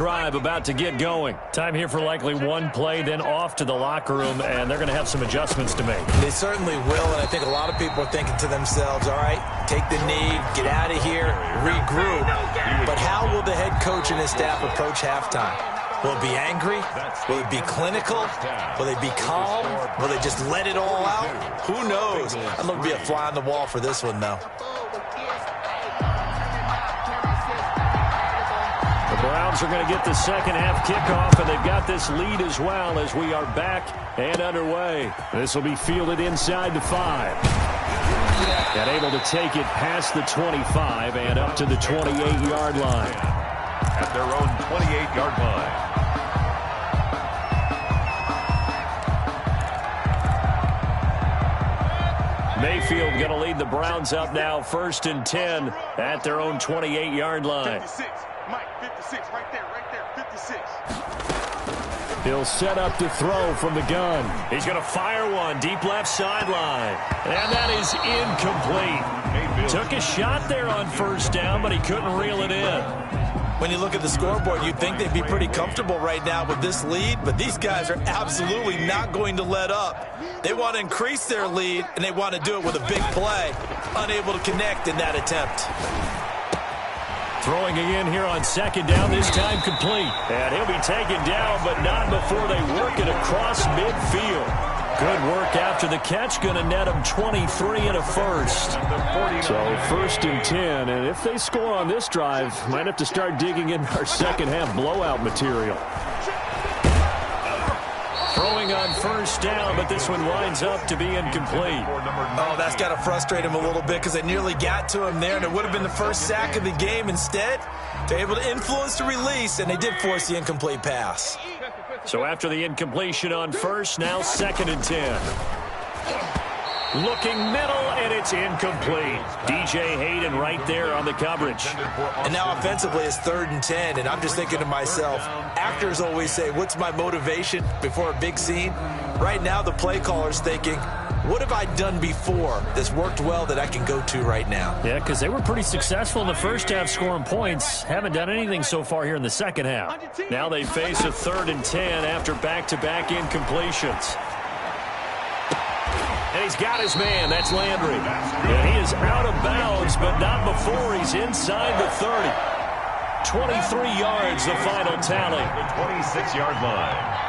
Drive about to get going. Time here for likely one play, then off to the locker room, and they're going to have some adjustments to make. They certainly will, and I think a lot of people are thinking to themselves, all right, take the knee, get out of here, regroup. But how will the head coach and his staff approach halftime? Will it be angry? Will it be clinical? Will they be calm? Will they just let it all out? Who knows? I'd love to be a fly on the wall for this one, though. Browns are going to get the second half kickoff, and they've got this lead as well as we are back and underway. This will be fielded inside the 5. And able to take it past the 25 and up to the 28-yard line. At their own 28-yard line. Mayfield going to lead the Browns up now, 1st and 10 at their own 28-yard line. 56. Mike, 56, right there, 56. He'll set up to throw from the gun. He's going to fire one deep left sideline. And that is incomplete. Took a shot there on 1st down, but he couldn't reel it in. When you look at the scoreboard, you'd think they'd be pretty comfortable right now with this lead, but these guys are absolutely not going to let up. They want to increase their lead, and they want to do it with a big play. Unable to connect in that attempt. Throwing again here on 2nd down, this time complete. And he'll be taken down, but not before they work it across midfield. Good work after the catch, going to net him 23 and a first. So 1st and 10, and if they score on this drive, might have to start digging in our second half blowout material. Throwing on 1st down, but this one winds up to be incomplete. Oh, that's got to frustrate him a little bit because they nearly got to him there, and it would have been the first sack of the game. Instead, they're able to influence the release, and they did force the incomplete pass. So after the incompletion on 1st, now 2nd and 10. Looking middle, and it's incomplete. DJ Hayden right there on the coverage. And now offensively it's 3rd and 10, and I'm just thinking to myself, actors always say, what's my motivation before a big scene? Right now the play caller's thinking, what have I done before that's worked well that I can go to right now? Yeah, because they were pretty successful in the first half scoring points. Haven't done anything so far here in the second half. Now they face a 3rd and 10 after back-to-back incompletions. And he's got his man. That's Landry. And he is out of bounds, but not before he's inside the 30. 23 yards, the final tally. The 26-yard line.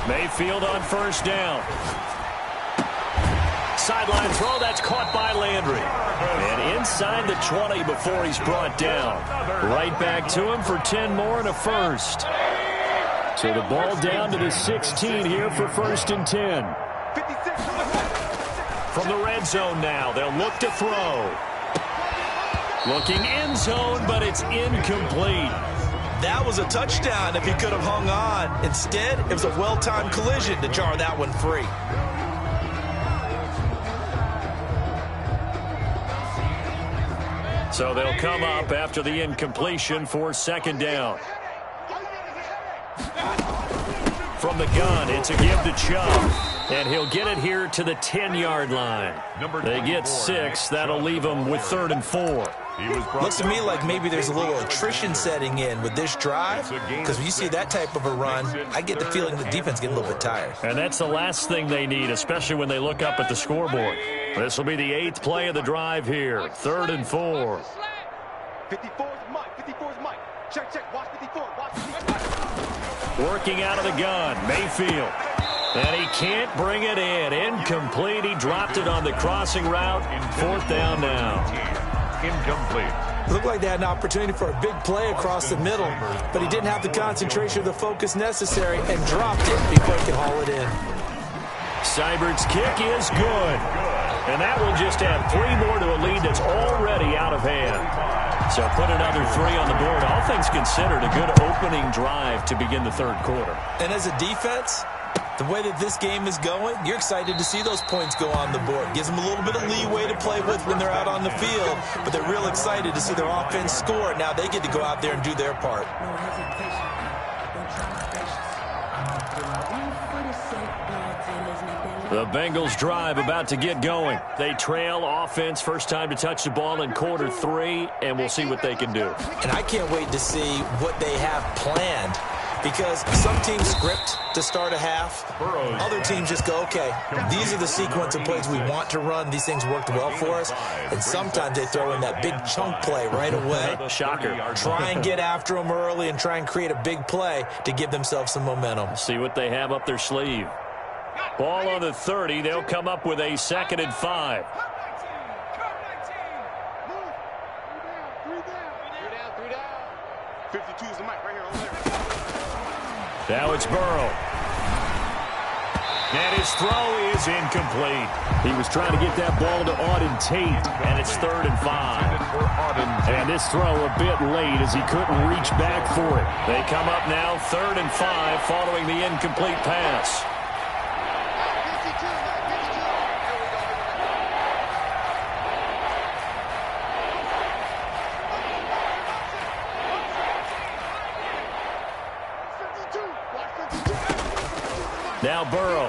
Mayfield on 1st down. Sideline throw, that's caught by Landry. And inside the 20 before he's brought down. Right back to him for 10 more and a first. So the ball down to the 16 here for 1st and 10. From the red zone now, they'll look to throw. Looking end zone, but it's incomplete. That was a touchdown if he could have hung on. Instead, it was a well-timed collision to jar that one free. So they'll come up after the incompletion for 2nd down. From the gun, it's a give to Chubb. And he'll get it here to the 10-yard line. They get 6. That'll leave them with 3rd and 4. Looks to me like maybe there's a little attrition setting in with this drive, because when you see that type of a run, I get the feeling the defense getting a little bit tired. And that's the last thing they need, especially when they look up at the scoreboard. This will be the 8th play of the drive here. 3rd and 4. 54 is Mike. 54 is Mike. Check. Watch 54. Watch 54. Working out of the gun, Mayfield. And he can't bring it in. Incomplete. He dropped it on the crossing route. 4th down now. Incomplete. It looked like they had an opportunity for a big play across the middle, but he didn't have the concentration or the focus necessary and dropped it before he could haul it in. Seibert's kick is good. And that will just add 3 more to a lead that's already out of hand. So put another 3 on the board. All things considered, a good opening drive to begin the 3rd quarter. And as a defense, the way that this game is going, you're excited to see those points go on the board. Gives them a little bit of leeway to play with when they're out on the field, but they're real excited to see their offense score. Now they get to go out there and do their part. The Bengals drive about to get going. They trail offense, first time to touch the ball in quarter 3, and we'll see what they can do. And I can't wait to see what they have planned, because some teams script to start a half. Other teams just go, okay, these are the sequence of plays we want to run. These things worked well for us. And sometimes they throw in that big chunk play right away. Shocker. Try and get after them early and try and create a big play to give themselves some momentum. See what they have up their sleeve. Ball on the 30. They'll come up with a 2nd and 5. Now it's Burrow. And his throw is incomplete. He was trying to get that ball to Auden Tate, and it's 3rd and 5. And this throw a bit late as he couldn't reach back for it. They come up now 3rd and 5 following the incomplete pass. Now Burrow.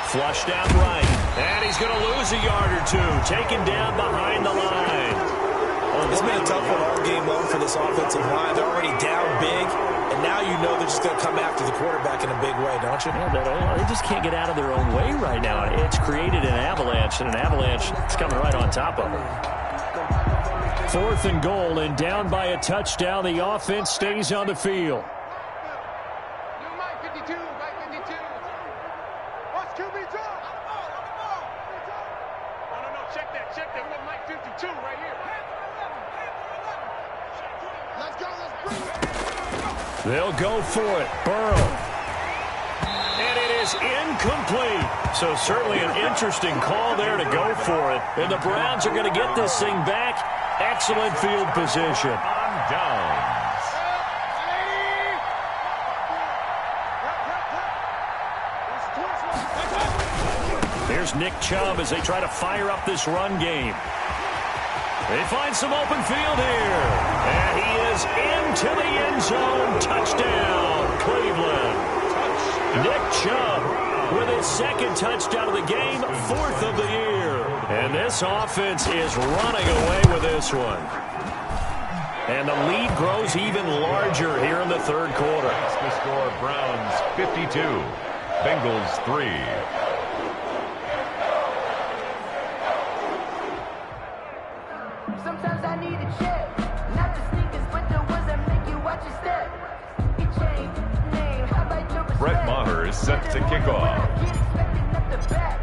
Flushed out right. And he's going to lose a yard or two. Taken down behind the line. It's been a tough one all game long for this offensive line. They're already down big. And now you know they're just going to come after the quarterback in a big way, don't you? Yeah, they just can't get out of their own way right now. It's created an avalanche, and an avalanche is coming right on top of them. 4th and goal, and down by a touchdown. The offense stays on the field. They'll go for it. Burrow. And it is incomplete. So certainly an interesting call there to go for it. And the Browns are going to get this thing back. Excellent field position. On downs. Here's Nick Chubb as they try to fire up this run game. They find some open field here. And he is into the end zone. Touchdown, Cleveland. Nick Chubb with his 2nd touchdown of the game, 4th of the year. And this offense is running away with this one. And the lead grows even larger here in the 3rd quarter. The score, Browns 52, Bengals 3. Set to kick off.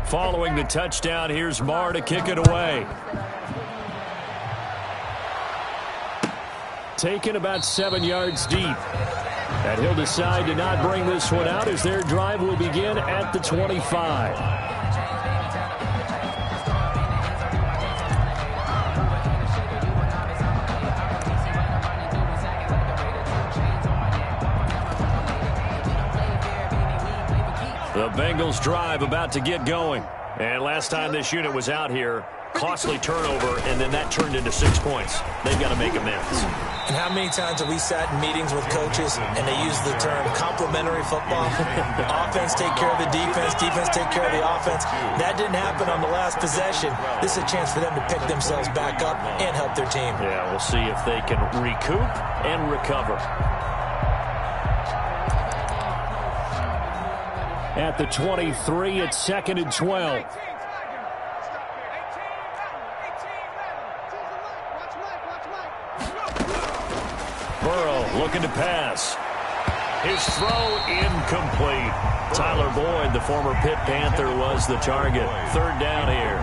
Following the touchdown, here's Marr to kick it away. Taken about 7 yards deep. And he'll decide to not bring this one out as their drive will begin at the 25. The Bengals drive about to get going. And last time this unit was out here, costly turnover, and then that turned into 6 points. They've got to make amends. And how many times have we sat in meetings with coaches and they use the term complementary football? Offense take care of the defense, defense take care of the offense. That didn't happen on the last possession. This is a chance for them to pick themselves back up and help their team. Yeah, we'll see if they can recoup and recover. At the 23, it's 2nd and 12. Burrow looking to pass. His throw incomplete. Tyler Boyd, the former Pitt Panther, was the target. 3rd down here.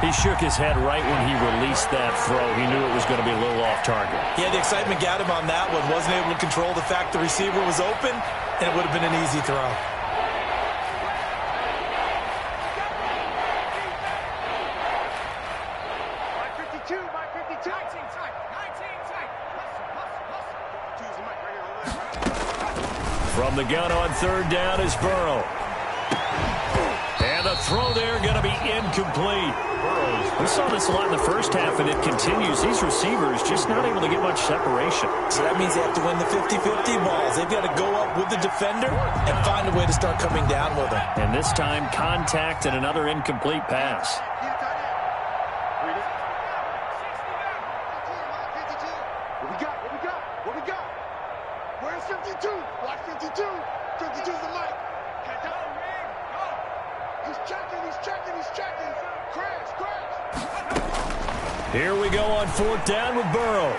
He shook his head right when he released that throw. He knew it was going to be a little off target. Yeah, the excitement got him on that one. Wasn't able to control the fact the receiver was open, and it would have been an easy throw. From the gun on 3rd down is Burrow. And the throw there going to be incomplete. We saw this a lot in the first half, and it continues. These receivers just not able to get much separation. So that means they have to win the 50-50 balls. They've got to go up with the defender and find a way to start coming down with them. And this time, contact and another incomplete pass. What we got? Where's 52? Watch 52. 52's the mic. He's checking. Crash. Here we go on 4th down with Burrow.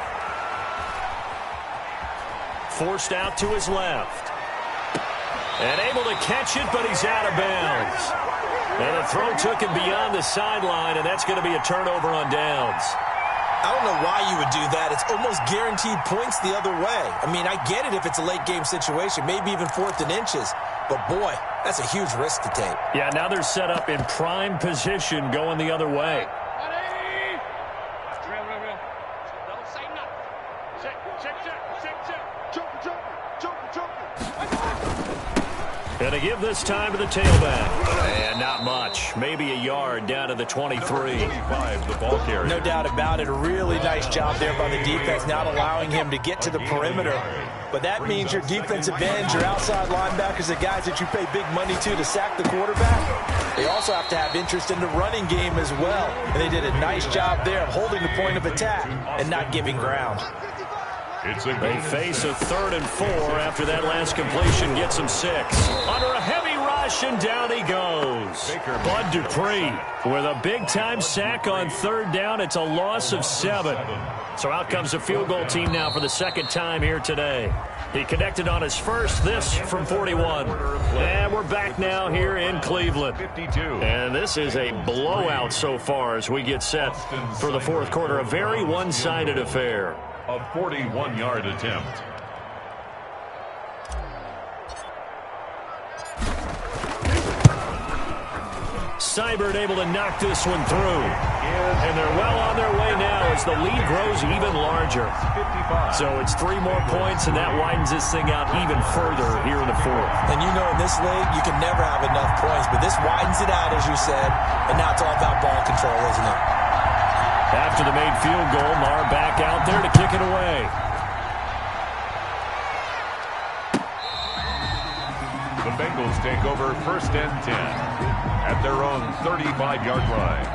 Forced out to his left. And able to catch it, but he's out of bounds. And the throw took him beyond the sideline, and that's going to be a turnover on downs. I don't know why you would do that. It's almost guaranteed points the other way. I mean, I get it if it's a late game situation, maybe even 4th and inches. But, boy, that's a huge risk to take. Yeah, now they're set up in prime position going the other way. And to give this time to the tailback. And not much. Maybe a yard down to the 23. 25, the ball carrier. No doubt about it. A really nice job there by the defense, not allowing him to get to the perimeter. But that means your defensive ends, your outside linebackers, the guys that you pay big money to sack the quarterback, they also have to have interest in the running game as well. And they did a nice job there of holding the point of attack and not giving ground. They face a 3rd and 4 after that last completion gets him 6. Under a heavy rush, and down he goes. Bud Dupree with a big-time sack on 3rd down. It's a loss of 7. So out comes the field goal team now for the 2nd time here today. He connected on his first, this from 41. And we're back now here in Cleveland. 52. And this is a blowout so far as we get set for the 4th quarter. A very one-sided affair. A 41-yard attempt. Seibert able to knock this one through. And they're well on their way now as the lead grows even larger. 55. So it's 3 more points, and that widens this thing out even further here in the 4th. And you know in this league, you can never have enough points. But this widens it out, as you said. And now it's all about ball control, isn't it? After the made field goal, Marr back out there to kick it away. The Bengals take over 1st and 10 at their own 35-yard line.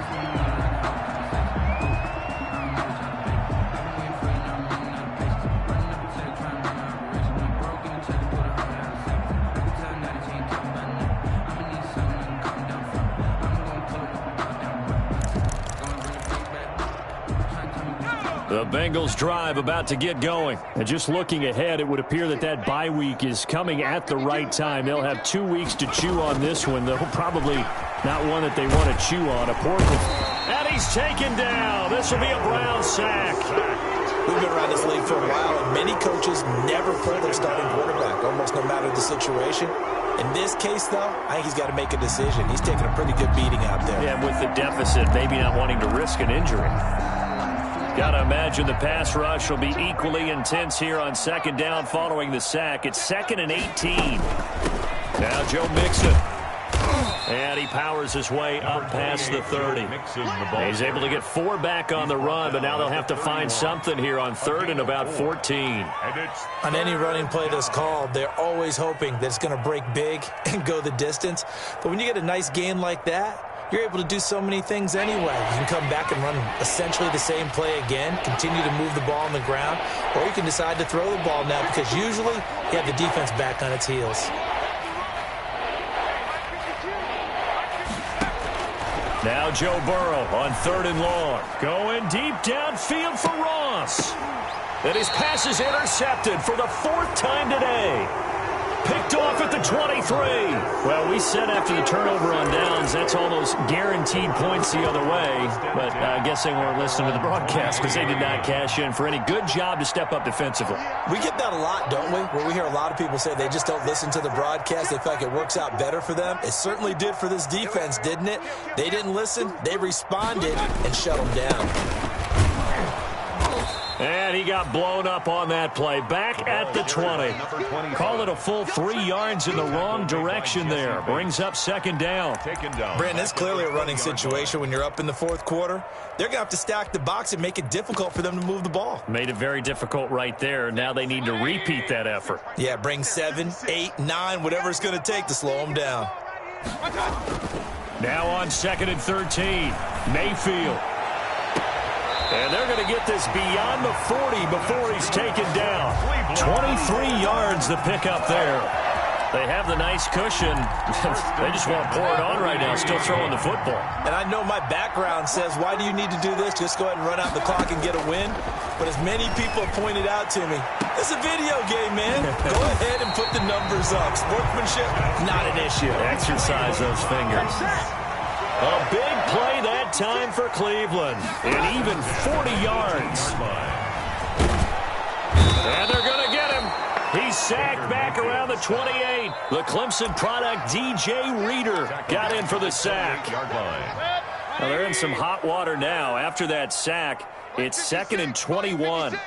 The Bengals drive about to get going. And just looking ahead, it would appear that that bye week is coming at the right time. They'll have 2 weeks to chew on this one, though probably not one that they want to chew on. And he's taken down. This will be a Brown sack. We've been around this league for a while, and many coaches never pull their starting quarterback, almost no matter the situation. In this case, though, I think he's got to make a decision. He's taking a pretty good beating out there. Yeah, with the deficit, maybe not wanting to risk an injury. Got to imagine the pass rush will be equally intense here on 2nd down following the sack. It's 2nd and 18. Now Joe Mixon. And he powers his way up past the 30. He's able to get 4 back on the run, but now they'll have to find something here on 3rd and about 14. On any running play that's called, they're always hoping that it's going to break big and go the distance. But when you get a nice gain like that, you're able to do so many things anyway. You can come back and run essentially the same play again, continue to move the ball on the ground, or you can decide to throw the ball now because usually you have the defense back on its heels. Now Joe Burrow on 3rd and long. Going deep downfield for Ross. And his pass is intercepted for the 4th time today. Picked off at the 23. Well, we said after the turnover on downs, that's almost guaranteed points the other way. But I guess they weren't listening to the broadcast because they did not cash in for any good job to step up defensively. We get that a lot, don't we? Where we hear a lot of people say they just don't listen to the broadcast. They feel like it works out better for them. It certainly did for this defense, didn't it? They didn't listen. They responded and shut them down. And he got blown up on that play. Back at the 20. Call it a full 3 yards in the wrong direction there. Brings up second down. Brandon, it's clearly a running situation when you're up in the fourth quarter. They're going to have to stack the box and make it difficult for them to move the ball. Made it very difficult right there. Now they need to repeat that effort. Yeah, bring 7, 8, 9, whatever it's going to take to slow them down. Now on 2nd and 13. Mayfield. And they're going to get this beyond the 40 before he's taken down. 23 yards to pick up there. They have the nice cushion. They just want to pour it on right now, still throwing the football. And I know my background says, why do you need to do this? Just go ahead and run out the clock and get a win. But as many people have pointed out to me, it's a video game, man. Go ahead and put the numbers up. Sportsmanship, not an issue. Exercise those fingers. A big play that time for Cleveland. And even 40 yards. And they're going to get him. He's sacked back around the 28. The Clemson product, DJ Reader, got in for the sack. Well, they're in some hot water now. After that sack, it's 2nd and 21.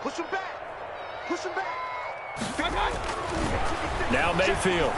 Push him back. Push him back. Now Mayfield.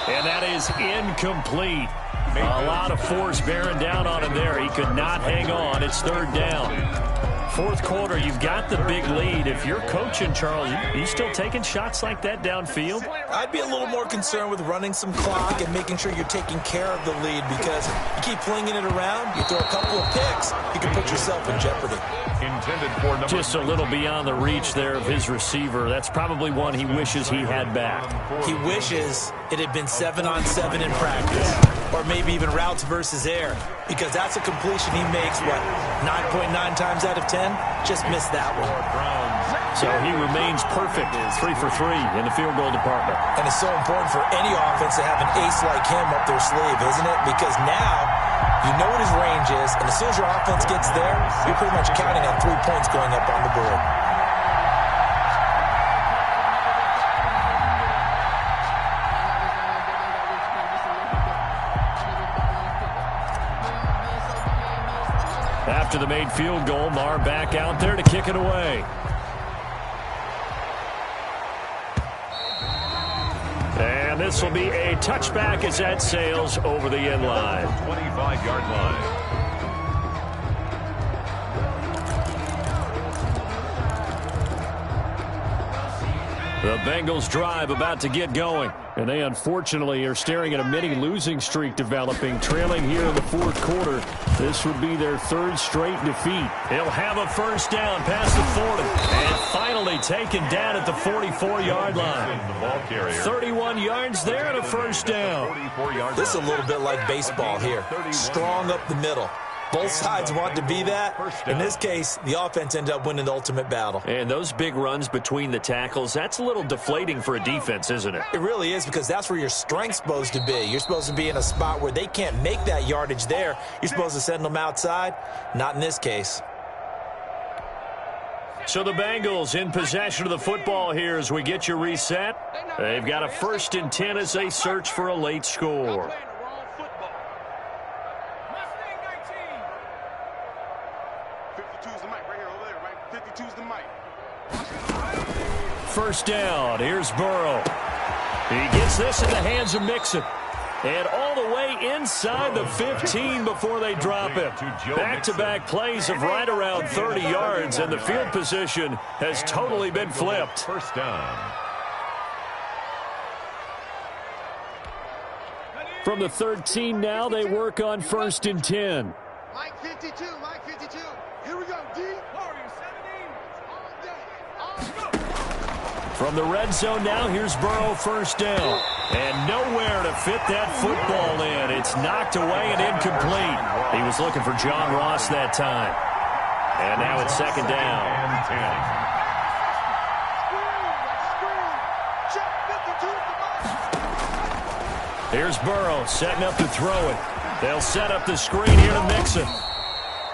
And that is incomplete. A lot of force bearing down on him there. He could not hang on. It's 3rd down. Fourth quarter, you've got the big lead. If you're coaching, Charles, you still taking shots like that downfield? I'd be a little more concerned with running some clock and making sure you're taking care of the lead, because you keep flinging it around, you throw a couple of picks, you can put yourself in jeopardy. Intended for number just a little beyond the reach there of his receiver. That's probably one he wishes he had back. He wishes it had been 7-on-7 in practice, or maybe even routes versus air, because that's a completion he makes, what, 9.9 times out of 10? Just missed that one. So he remains perfect, 3 for 3 in the field goal department. And it's so important for any offense to have an ace like him up their sleeve, isn't it? Because now you know what his range is, and as soon as your offense gets there, you're pretty much counting on 3 points going up on the board. After the made field goal, Marr back out there to kick it away. And this will be a touchback as that sails over the end line. 25-yard line. The Bengals drive about to get going. And they unfortunately are staring at a mini losing streak developing, trailing here in the fourth quarter. This would be their 3rd straight defeat. He'll have a first down past the 40. And finally taken down at the 44-yard line. 31 yards there and a first down. This is a little bit like baseball here. Strong up the middle. Both sides want to be that. In this case, the offense ended up winning the ultimate battle. And those big runs between the tackles, that's a little deflating for a defense, isn't it? It really is, because that's where your strength's supposed to be. You're supposed to be in a spot where they can't make that yardage there. You're supposed to send them outside. Not in this case. So the Bengals in possession of the football here as we get you reset. They've got a 1st and 10 as they search for a late score. First down. Here's Burrow. He gets this in the hands of Mixon. And all the way inside the 15 before they drop him. Back-to-back plays of right around 30 yards, and the field position has totally been flipped. First down. From the 13 now, they work on 1st and 10. Mike 52, Mike 52. Here we go, D. From the red zone now, here's Burrow, first down. And nowhere to fit that football in. It's knocked away and incomplete. He was looking for John Ross that time. And now it's 2nd down. Here's Burrow setting up to throw it. They'll set up the screen here to Mixon.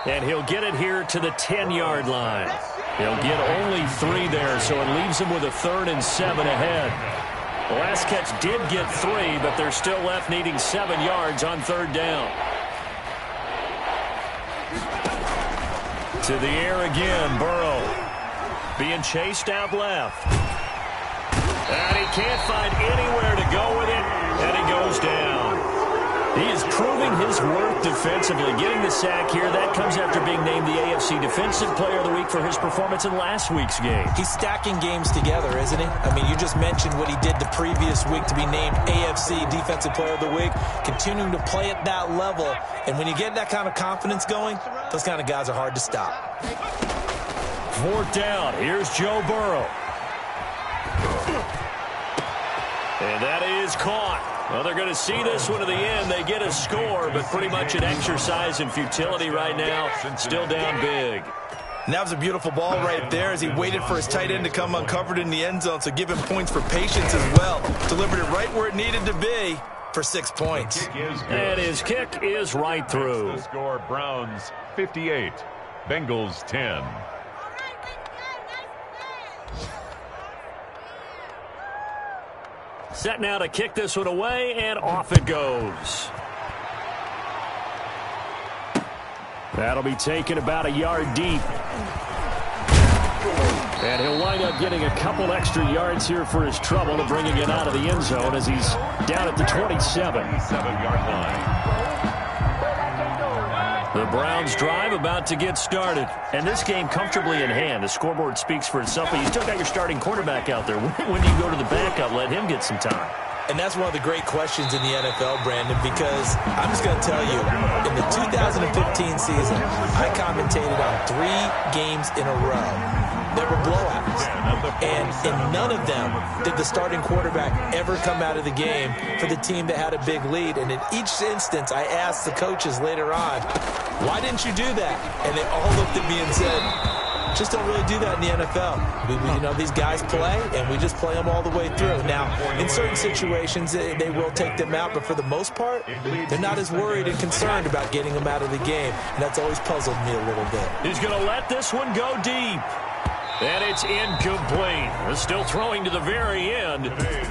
And he'll get it here to the 10-yard line. He'll get only 3 there, so it leaves him with a 3rd and 7 ahead. The last catch did get 3, but they're still left needing 7 yards on 3rd down. To the air again, Burrow. Being chased out left. And he can't find anywhere to go with it, and he goes down. He is proving his worth defensively. Getting the sack here, that comes after being named the AFC Defensive Player of the Week for his performance in last week's game. He's stacking games together, isn't he? I mean, you just mentioned what he did the previous week to be named AFC Defensive Player of the Week, continuing to play at that level. And when you get that kind of confidence going, those kind of guys are hard to stop. 4th down. Here's Joe Burrow. And that is caught. Well, they're going to see this one to the end. They get a score, but pretty much an exercise in futility right now. Still down big. And that was a beautiful ball right there as he waited for his tight end to come uncovered in the end zone, so give him points for patience as well. Delivered it right where it needed to be for 6 points. And his kick is right through. The score, Browns 58, Bengals 10. Set now to kick this one away, and off it goes. That'll be taken about a yard deep. And he'll wind up getting a couple extra yards here for his trouble to bringing it out of the end zone as he's down at the 27. 27-yard line. The Browns drive about to get started. And this game comfortably in hand. The scoreboard speaks for itself, but you still got your starting quarterback out there. When do you go to the backup? Let him get some time. And that's one of the great questions in the NFL, Brandon, because I'm just going to tell you, in the 2015 season, I commentated on 3 games in a row. There were blowouts, and in none of them did the starting quarterback ever come out of the game for the team that had a big lead. And in each instance, I asked the coaches later on, why didn't you do that? And they all looked at me and said, just don't really do that in the NFL. You know, these guys play, and we just play them all the way through. Now, in certain situations, they will take them out, but for the most part, they're not as worried and concerned about getting them out of the game, and that's always puzzled me a little bit. He's going to let this one go deep. And it's incomplete. They're still throwing to the very end,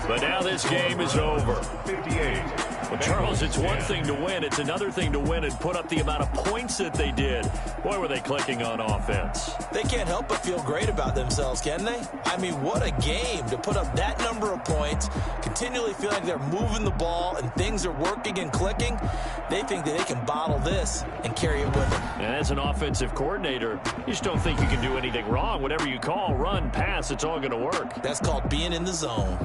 but now this game is over. 58. Well, Charles, it's one thing to win. It's another thing to win and put up the amount of points that they did. Boy, were they clicking on offense. They can't help but feel great about themselves, can they? I mean, what a game to put up that number of points, continually feel like they're moving the ball and things are working and clicking. They think that they can bottle this and carry it with them. And as an offensive coordinator, you just don't think you can do anything wrong. Whatever you call, run, pass, it's all going to work. That's called being in the zone.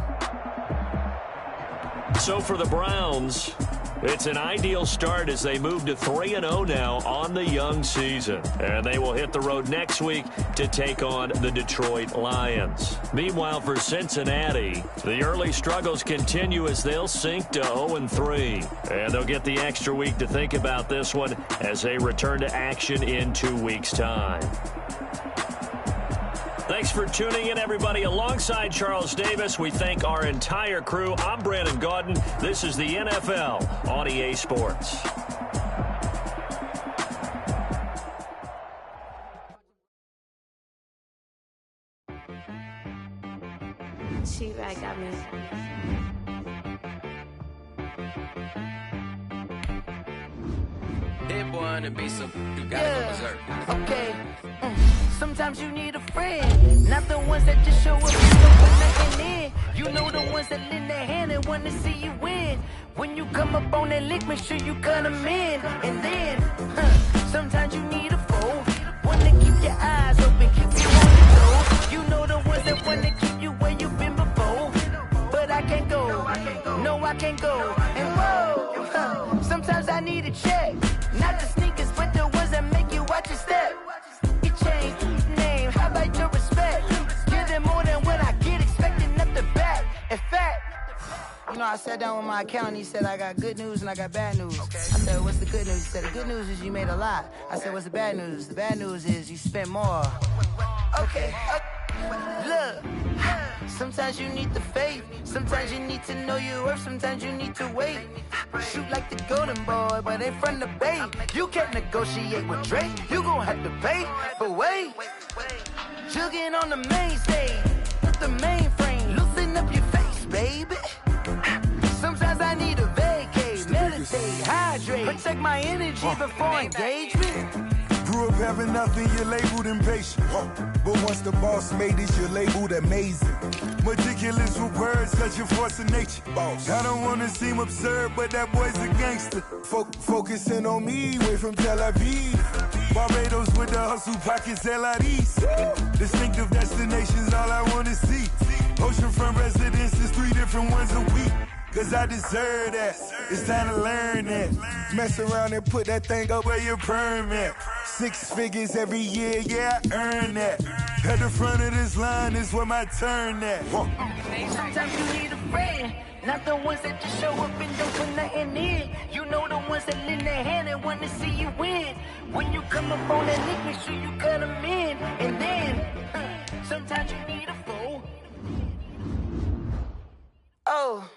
So for the Browns, it's an ideal start as they move to 3-0 now on the young season. And they will hit the road next week to take on the Detroit Lions. Meanwhile, for Cincinnati, the early struggles continue as they'll sink to 0-3. And they'll get the extra week to think about this one as they return to action in 2 weeks' time. Thanks for tuning in, everybody. Alongside Charles Davis, we thank our entire crew. I'm Brandon Gaudin. This is the NFL on EA Sports. She-Rag got me. Hit boy on the beat, so you gotta go berserk. Okay. Sometimes you need a friend, not the ones that just show up and don't put nothing in. You know the ones that lend their hand and want to see you win. When you come up on that lick, make sure you cut them in. And then, sometimes you need a foe, one to keep your eyes open, keep you on your toes. You know the ones that want to keep you where you've been before. But I can't go, no I can't go. And whoa, sometimes I need a check, not the sneakers, but the ones that make you watch your step. Name, how about your respect? Give them more than what I get, expecting nothing back. In fact, you know, I sat down with my accountant. He said, I got good news and I got bad news. Okay. I said, what's the good news? He said, the good news is you made a lot. I said, what's the bad news? The bad news is you spent more. Okay. Look, sometimes you need the faith. Sometimes you need to know your worth. Sometimes you need to wait. Shoot like the golden boy, but ain't from the bay. You can't negotiate with Drake. You gon' have to pay. But wait, jugging on the main stage with the mainframe. Loosen up your face, baby. Sometimes I need a vacate, meditate, hydrate, protect my energy before engagement. Grew up having nothing, you're labeled impatient. But once the boss made it, you're labeled amazing. Meticulous with words, such a force of nature. I don't wanna seem absurd, but that boy's a gangster. Focusing on me, way from Tel Aviv. Barbados with the hustle pockets, LIDs. Distinctive destinations, all I wanna see. Oceanfront residences, 3 different ones a week. Cause I deserve that, it's time to learn that. Mess around and put that thing up where your perm at. 6 figures every year, yeah, I earn that. At the front of this line is where my turn at. Sometimes you need a friend, not the ones that just show up and don't put nothing in. You know the ones that lend their hand and want to see you win. When you come up on that lick, make sure you cut them in. And then, sometimes you need a foe. Oh.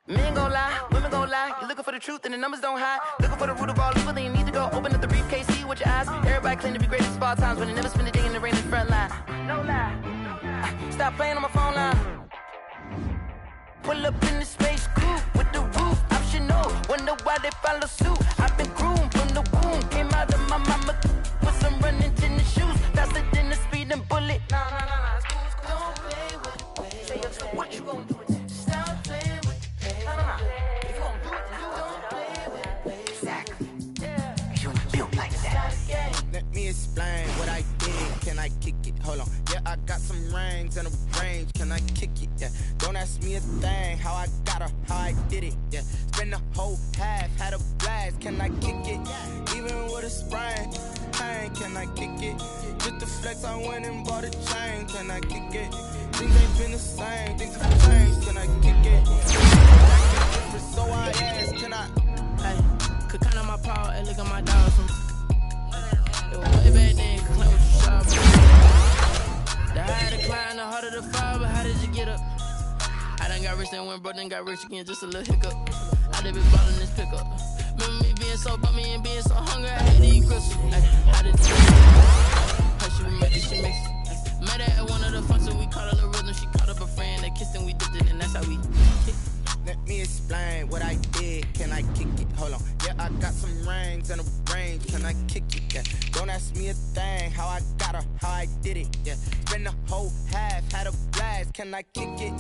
Men gon' lie, women gon' lie. You're looking for the truth and the numbers don't hide. Looking for the root of all evil, then you need to go open up the briefcase, see with your eyes. Everybody claim to be great at small times, but they never spend a day in the rain in the front line. No lie. Stop playing on my phone line. Pull up in the space coupe with the roof optional. Wonder why they follow suit. I've been groomed from the womb. Came out of my mama with some running tennis shoes. Faster than the speeding bullet. Nah. Don't play with it, baby. So what you gon' do? Stop playing with it. Let me explain what I did. Can I kick it? Hold on. Yeah, I got some rings and a range. Can I kick it? Yeah. Don't ask me a thing. How I got her, how I did it. Yeah. Spend the whole half, had a blast. Can I kick it? Even with a sprain. Hey, can I kick it? Just the flex, I went and bought a chain. Can I kick it? Things ain't been the same. Things have changed. Can I kick it? So I ask, can I? Hey, could count on my power and look at my dollars. It was way back then, could claim what you shot. The higher the climb, the harder the fall, but how did you get up? I done got rich, then went broke, then got rich again, just a little hiccup. I done been ballin' this pickup. Remember me being so bummy and being so hungry, I had to eat crystals. Ay, how did you how she make it, she makes it. Met her at one of the functions, we caught a little rhythm, she caught up a friend, they kissed and we dipped it, and that's how we kicked. Let me explain what I did. Can I kick it? Hold on. Yeah, I got some rings and a range. Can I kick it? Yeah. Don't ask me a thing. How I got her, how I did it. Yeah. Spend the whole half, had a blast. Can I kick it?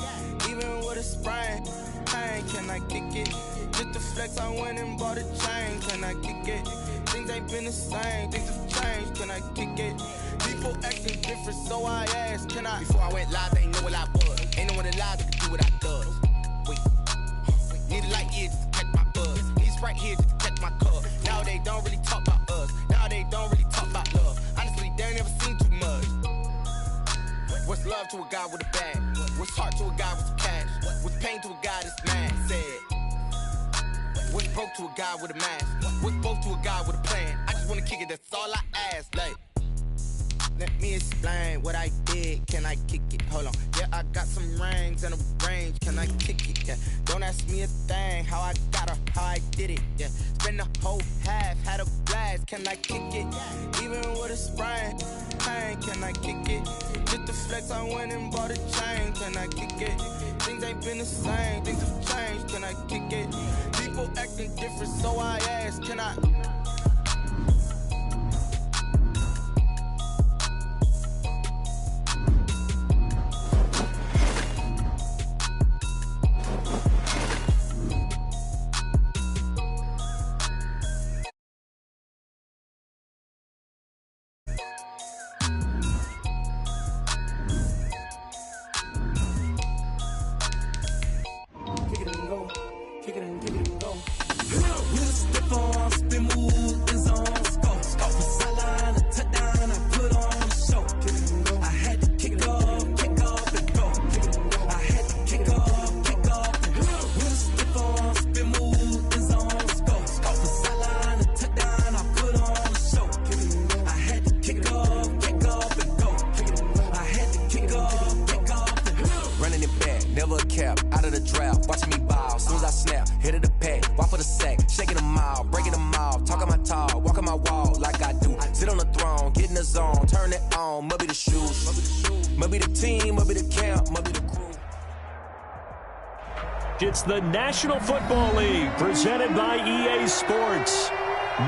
Even with a sprain. Hey, can I kick it? Just the flex, I went and bought a chain. Can I kick it? Things ain't been the same. Things have changed. Can I kick it? People acting different, so I asked. Can I? Before I went live, they ain't know what I was. Ain't no one alive that could do what I does. Wait. Need a light here just to catch my buzz. Need Sprite here just to catch my cup. Now they don't really talk about us. Now they don't really talk about love. Honestly, they ain't never seen too much. What's love to a guy with a bag? What's heart to a guy with some cash? What's pain to a guy that's mad? Said. What's broke to a guy with a mask? What's both to a guy with a plan? I just wanna kick it, that's all I ask. Like, let me explain what I did. Can I kick it? Hold on. Yeah, I got some rings and a range. Can I kick it? Yeah. Don't ask me a thing. How I got her, how I did it. Yeah. Spend the whole half, had a blast. Can I kick it? Even with a sprain. Hey, can I kick it? Just the flex, I went and bought a chain. Can I kick it? Things ain't been the same. Things have changed. Can I kick it? People acting different, so I ask. Can I? It's the National Football League, presented by EA Sports.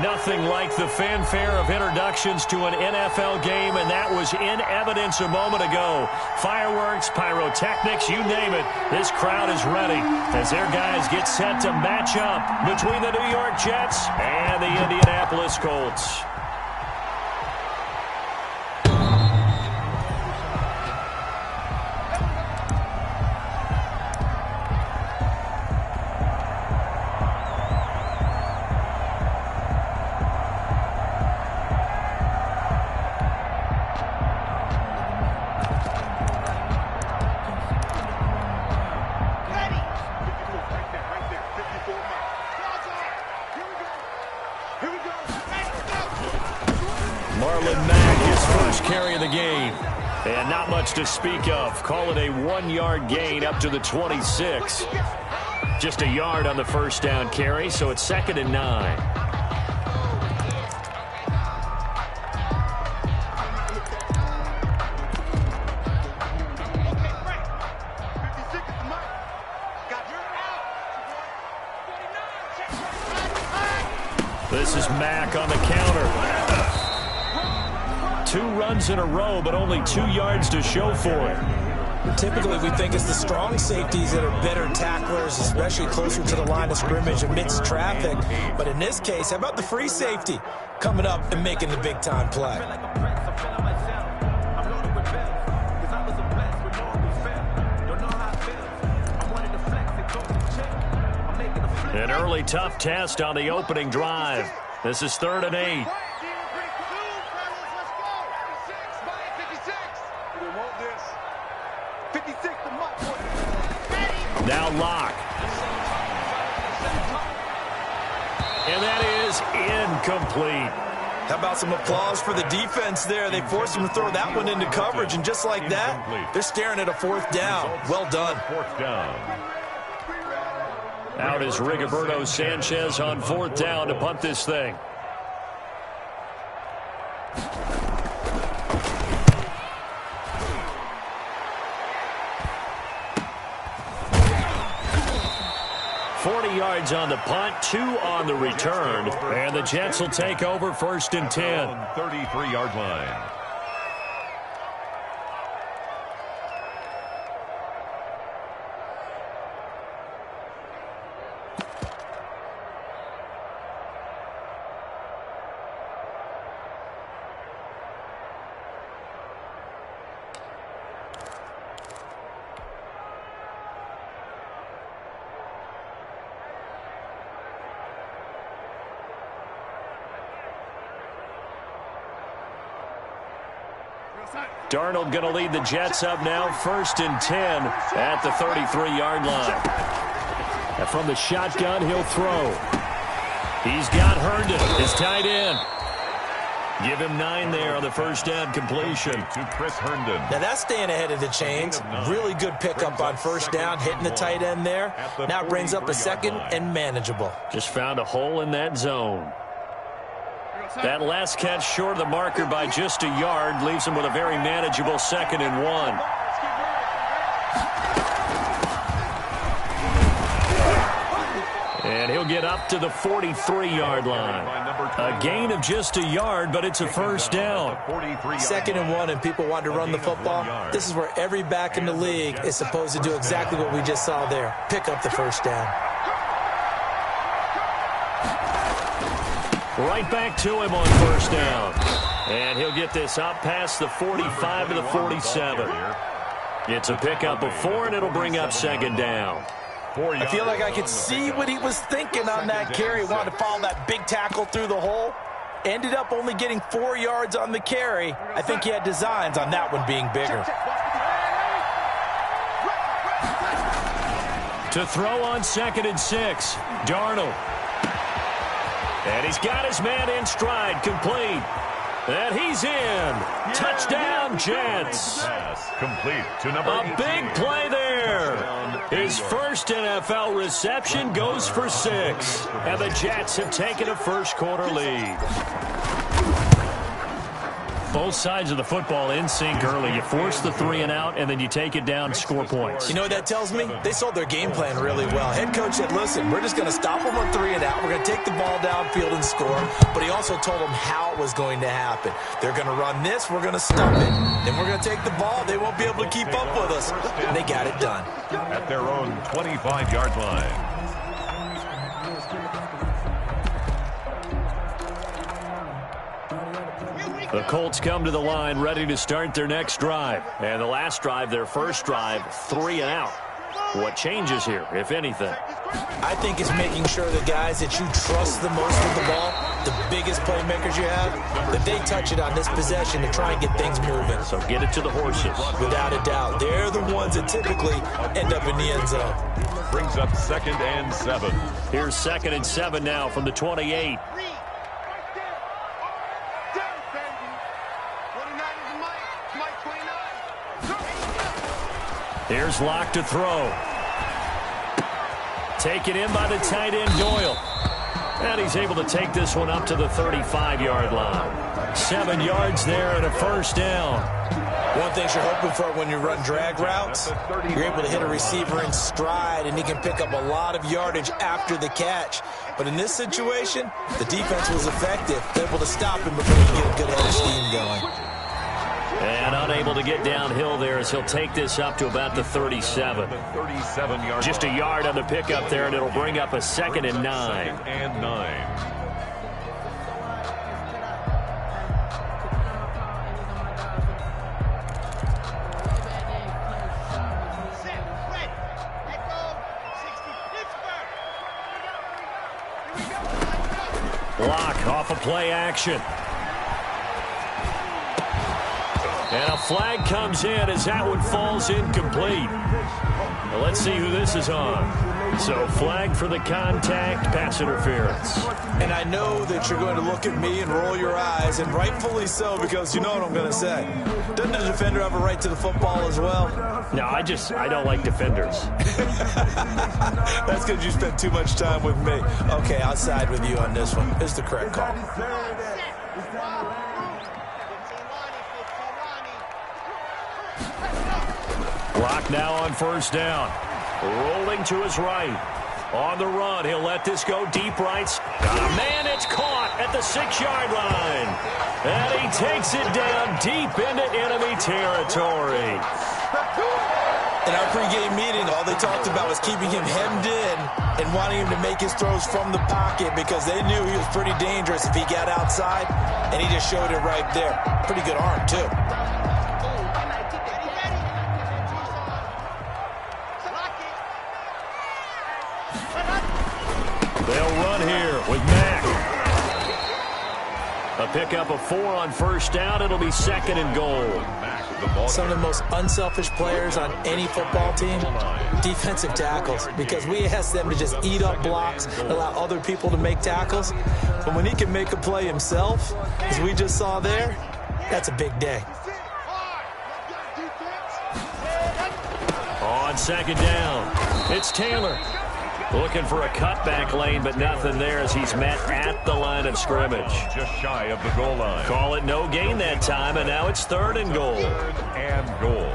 Nothing like the fanfare of introductions to an NFL game, and that was in evidence a moment ago. Fireworks, pyrotechnics, you name it. This crowd is ready as their guys get set to match up between the New York Jets and the Indianapolis Colts. To speak of. Call it a 1-yard gain up to the 26. Just a yard on the first down carry, so it's 2nd and 9. This is Mack on the counter. 2 runs in a row, but only 2 yards to show for it. Typically, we think it's the strong safeties that are better tacklers, especially closer to the line of scrimmage amidst traffic. But in this case, how about the free safety coming up and making the big-time play? An early tough test on the opening drive. This is 3rd and 8. Now Locke. And that is incomplete. How about some applause for the defense there? They forced him to throw that one into coverage, and just like that, they're staring at a 4th down. Well done. 4th down. Out is Rigoberto Sanchez on 4th down to punt this thing. Yards on the punt, 2 on the return, and the Jets will take over 1st and 10. 33-yard line. Darnold going to lead the Jets up now, 1st and 10 at the 33-yard line. And from the shotgun, he'll throw. He's got Herndon, his tight end. Give him 9 there on the first down completion. To Chris Herndon. Now that's staying ahead of the chains. Really good pickup on first down, hitting the tight end there. Now it brings up a 2nd and manageable. Just found a hole in that zone. That last catch short of the marker by just a yard leaves him with a very manageable 2nd and 1. And he'll get up to the 43-yard line. A gain of just a yard, but it's a first down. 2nd and 1, and people want to run the football. This is where every back in the league is supposed to do exactly what we just saw there. Pick up the first down. Right back to him on first down. And he'll get this up past the 45 to the 47. It's a pickup of 4, and it'll bring up 2nd down. I feel like I could see what he was thinking on that carry. Wanted to follow that big tackle through the hole. Ended up only getting 4 yards on the carry. I think he had designs on that one being bigger. To throw on 2nd and 6, Darnold. And he's got his man in stride, complete. And he's in. Touchdown, Jets. Complete to number 18. A big play there. His first NFL reception goes for 6. And the Jets have taken a first quarter lead. Both sides of the football in sync early. You force the 3 and out, and then you take it down, score points. You know what that tells me? They sold their game plan really well. Head coach said, listen, we're just going to stop them on 3 and out. We're going to take the ball downfield and score. But he also told them how it was going to happen. They're going to run this. We're going to stop it. Then we're going to take the ball. They won't be able to keep up with us. And they got it done. At their own 25-yard line. The Colts come to the line ready to start their next drive. And the last drive, their first drive, 3 and out. What changes here, if anything? I think it's making sure the guys that you trust the most with the ball, the biggest playmakers you have, that they touch it on this possession to try and get things moving. So get it to the horses. Without a doubt. They're the ones that typically end up in the end zone. Brings up 2nd and 7. Here's 2nd and 7 now from the 28. Here's Locke to throw. Taken in by the tight end, Doyle. And he's able to take this one up to the 35-yard line. 7 yards there and a first down. One thing you're hoping for when you run drag routes, you're able to hit a receiver in stride, and he can pick up a lot of yardage after the catch. But in this situation, the defense was effective. They're able to stop him before he can get a good head of steam going. And unable to get downhill there as he'll take this up to about the 37. Just a yard on the pickup there, and it'll bring up a 2nd and 9. 2nd and 9. Block off a play action. And a flag comes in as that one falls incomplete. Well, let's see who this is on. So flag for the contact, pass interference. And I know that you're going to look at me and roll your eyes, and rightfully so, because you know what I'm going to say. Doesn't the defender have a right to the football as well? No, I don't like defenders. That's because you spent too much time with me. Okay, I'll side with you on this one. It's the correct call. Clock now on first down. Rolling to his right. On the run, he'll let this go deep right. Man, it's caught at the 6-yard line. And he takes it down deep into enemy territory. In our pregame meeting, all they talked about was keeping him hemmed in and wanting him to make his throws from the pocket because they knew he was pretty dangerous if he got outside, and he just showed it right there. Pretty good arm, too. They'll run here with Mack. A pickup of 4 on first down. It'll be 2nd and goal. Some of the most unselfish players on any football team, defensive tackles, because we ask them to just eat up blocks, allow other people to make tackles. But when he can make a play himself, as we just saw there, that's a big day. On 2nd down, it's Taylor. Looking for a cutback lane, but nothing there as he's met at the line of scrimmage. Just shy of the goal line. Call it no gain that time, and now it's 3rd and goal. 3rd and goal.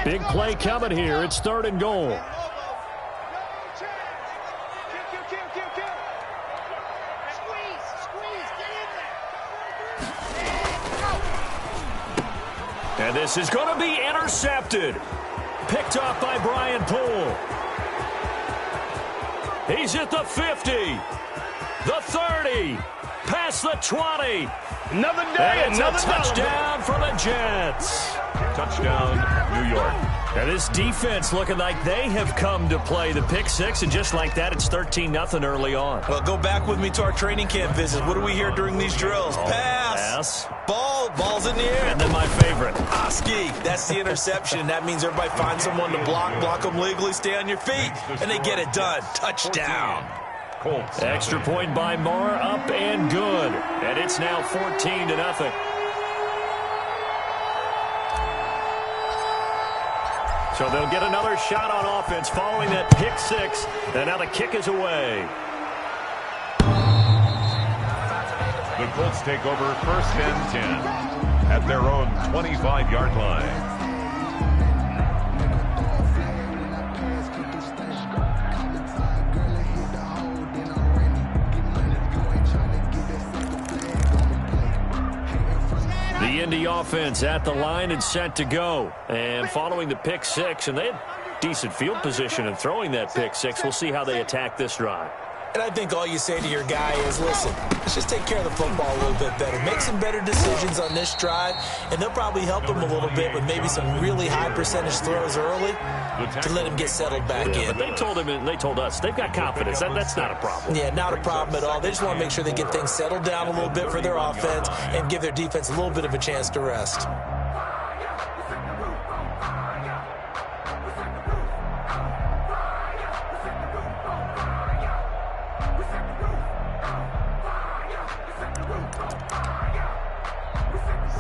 Big play coming here. It's 3rd and goal. And this is going to be intercepted. Picked off by Brian Poole. He's at the 50, the 30, past the 20. Another day, and another it's a touchdown for the Jets. Touchdown, New York. And this defense looking like they have come to play. The pick 6, and just like that, it's 13-0 early on. Well, go back with me to our training camp visit. What do we hear during these drills? Pass. Ball's in the air. And then my favorite. Oski. That's the interception. That means everybody finds someone to block them legally, stay on your feet, and they get it done. Touchdown. Colts. Extra point by Marr, up and good. And it's now 14-0. So they'll get another shot on offense following that pick 6. And now the kick is away. The Colts take over 1st and 10 at their own 25-yard line. The Indy offense at the line and set to go. And following the pick six, and they had decent field position in throwing that pick six. We'll see how they attack this drive. And I think all you say to your guy is, listen, let's just take care of the football a little bit better. Make some better decisions on this drive, and they'll probably help him a little bit with maybe some really high percentage throws early to let him get settled back in. But they told him and they told us they've got confidence. That's not a problem. Yeah, not a problem at all. They just want to make sure they get things settled down a little bit for their offense and give their defense a little bit of a chance to rest.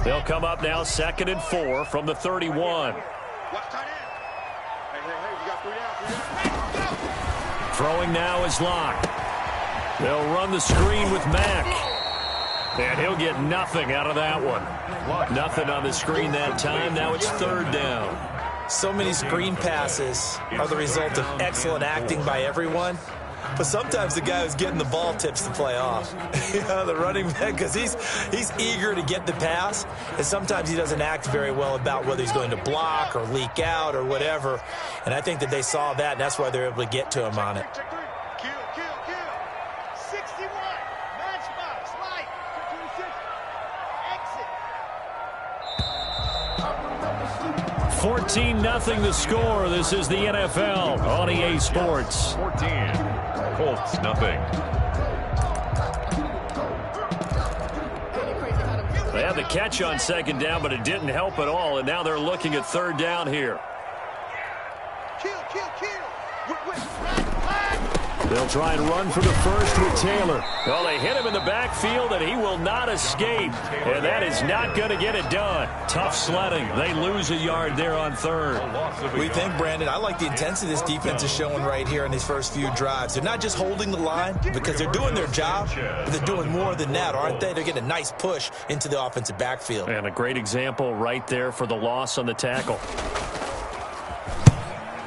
They'll come up now 2nd and 4 from the 31. Throwing now is Locke. They'll run the screen with Mack. And he'll get nothing out of that one. Nothing on the screen that time. Now it's 3rd down. So many screen passes are the result of excellent acting by everyone. But sometimes the guy who's getting the ball tips the play off. The running back, because he's eager to get the pass, and sometimes he doesn't act very well about whether he's going to block or leak out or whatever. And I think that they saw that, and that's why they're able to get to him on it. 14-0 the score. This is the NFL on EA Sports. 14. Colts, nothing. They had the catch on 2nd down, but it didn't help at all, and now they're looking at 3rd down here. They'll try and run for the first with Taylor. Well, they hit him in the backfield, and he will not escape. And that is not going to get it done. Tough sledding. They lose a yard there on 3rd. We think, Brandon, I like the intensity this defense is showing right here in these first few drives. They're not just holding the line because they're doing their job, but they're doing more than that, aren't they? They're getting a nice push into the offensive backfield. And a great example right there for the loss on the tackle.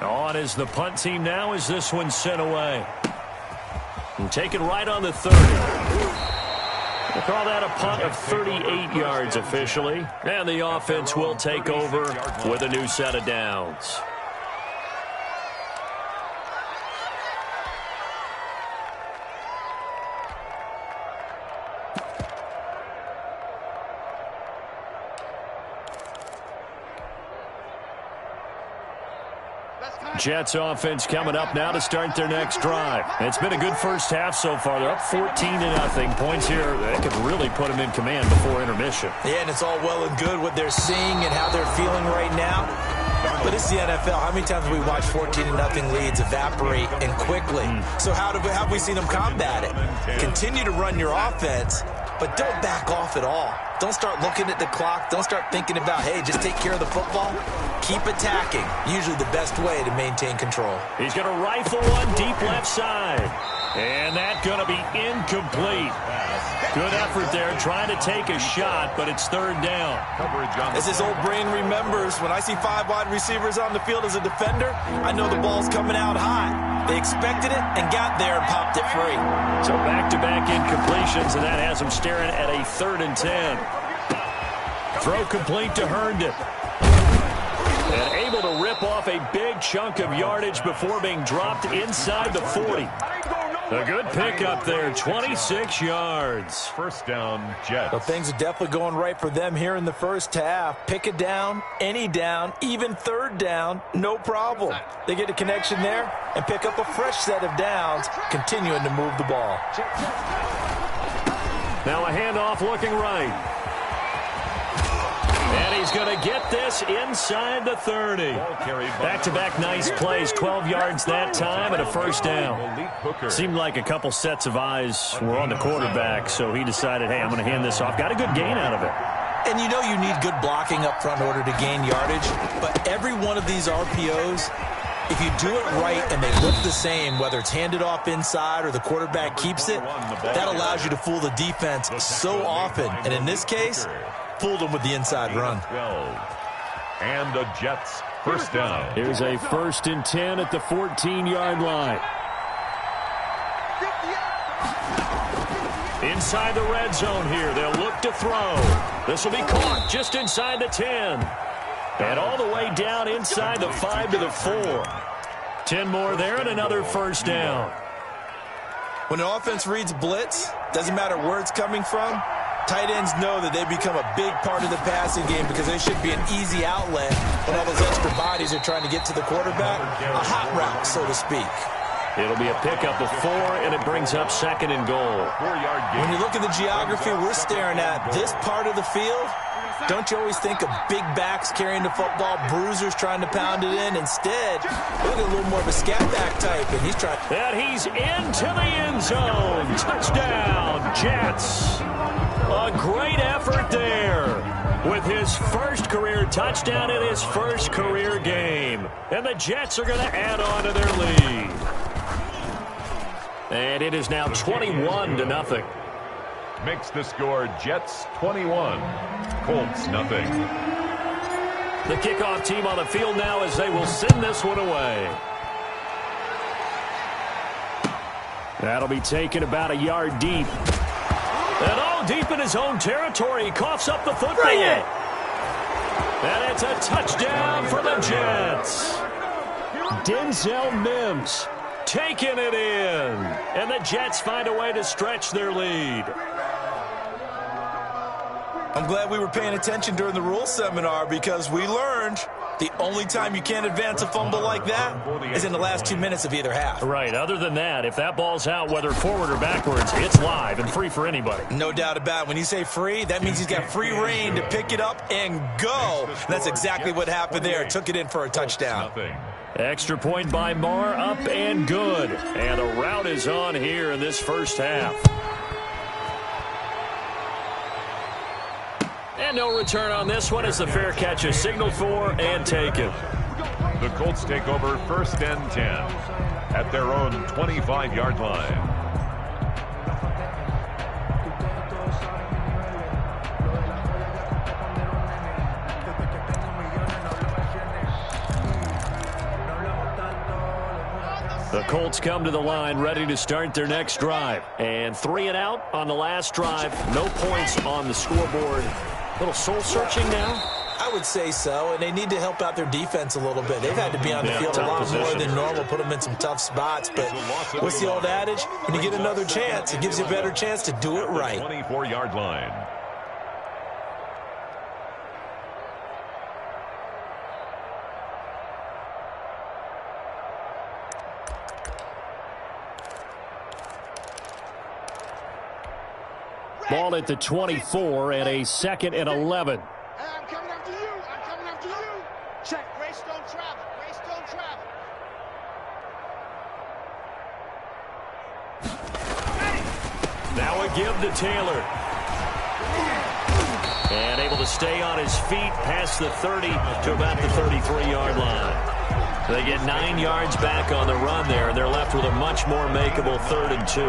On is the punt team now as this one's sent away. And taken right on the 30. We'll call that a punt of 38 yards officially. And the offense will take over with a new set of downs. Jets offense coming up now to start their next drive. It's been a good first half so far. They're up 14-0. Points here, they could really put them in command before intermission. Yeah, and it's all well and good what they're seeing and how they're feeling right now. But it's the NFL. How many times have we watched 14-0 leads evaporate and quickly? So how have we seen them combat it? Continue to run your offense, but don't back off at all. Don't start looking at the clock. Don't start thinking about, hey, just take care of the football. Keep attacking. Usually the best way to maintain control. He's going to rifle one deep left side. And that's going to be incomplete. Good effort there trying to take a shot, but it's 3rd down. As his old brain remembers, when I see 5 wide receivers on the field as a defender, I know the ball's coming out high. They expected it and got there and popped it free. So back-to-back incompletions, and that has them staring at a 3rd and 10. Throw complete to Herndon. And able to rip off a big chunk of yardage before being dropped inside the 40. A good pickup there, 26 yards. 1st down, Jets. Well, things are definitely going right for them here in the first half. Pick a down, any down, even 3rd down, no problem. They get a connection there and pick up a fresh set of downs, continuing to move the ball. Now a handoff looking right. And he's going to get this inside the 30. Back-to-back nice plays, 12 yards that time and a 1st down. Seemed like a couple sets of eyes were on the quarterback, so he decided, hey, I'm going to hand this off. Got a good gain out of it. And you know you need good blocking up front in order to gain yardage, but every one of these RPOs If you do it right and they look the same, whether it's handed off inside or the quarterback keeps it, that allows you to fool the defense so often. And in this case, fooled them with the inside run. And the Jets first down. Here's a 1st and 10 at the 14-yard line. Inside the red zone here. They'll look to throw. This will be caught just inside the 10. And all the way down inside the 5 to the 4. 10 more there and another 1st down. When an offense reads blitz, doesn't matter where it's coming from, tight ends know that they become a big part of the passing game because they should be an easy outlet when all those extra bodies are trying to get to the quarterback. A hot route, so to speak. It'll be a pickup of 4, and it brings up 2nd and goal. When you look at the geography we're staring at, this part of the field, don't you always think of big backs carrying the football, bruisers trying to pound it in? Instead, look at a little more of a scat back type, and he's trying. And he's into the end zone. Touchdown, Jets. A great effort there with his first career touchdown in his first career game. And the Jets are going to add on to their lead. And it is now 21-0. Makes the score Jets 21, Colts nothing. The kickoff team on the field now as they will send this one away. That'll be taken about a yard deep. And all deep in his own territory. He coughs up the football. Bring it! And it's a touchdown for the Jets. Denzel Mims taking it in. And the Jets find a way to stretch their lead. I'm glad we were paying attention during the rules seminar because we learned the only time you can't advance a fumble like that is in the last 2 minutes of either half. Right. Other than that, if that ball's out, whether forward or backwards, it's live and free for anybody. No doubt about it. When you say free, that means he's got free reign to pick it up and go. And that's exactly what happened there. Took it in for a touchdown. Extra point by Marr, up and good. And a route is on here in this first half. And no return on this one as the fair catch is signaled for and taken. The Colts take over 1st and 10 at their own 25-yard line. The Colts come to the line ready to start their next drive. And 3 and out on the last drive. No points on the scoreboard. A little soul-searching now? I would say so, and they need to help out their defense a little bit. They've had to be on the field a lot more than normal, put them in some tough spots. But what's the old adage? When you get another chance, it gives you a better chance to do it right. 24-yard line. Ball at the 24 and a 2nd and 11. I'm coming after you. I'm coming after you. Check. Race don't travel. Race don't travel. Now a give to Taylor. And able to stay on his feet past the 30 to about the 33-yard line. They get 9 yards back on the run there, and they're left with a much more makeable 3rd and 2.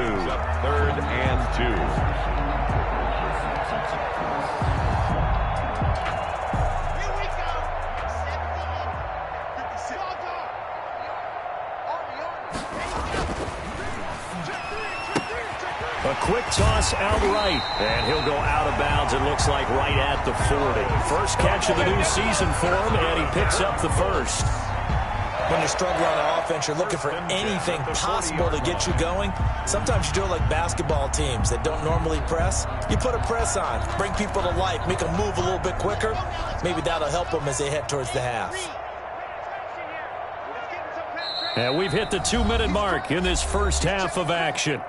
3rd and 2. A quick toss out right, and he'll go out of bounds, it looks like right at the 40. First catch of the new season for him, and he picks up the first. When you're struggling on offense, you're looking for anything possible to get you going. Sometimes you do it like basketball teams that don't normally press. You put a press on, bring people to life, make them move a little bit quicker. Maybe that'll help them as they head towards the half. And we've hit the 2-minute mark in this first half of action.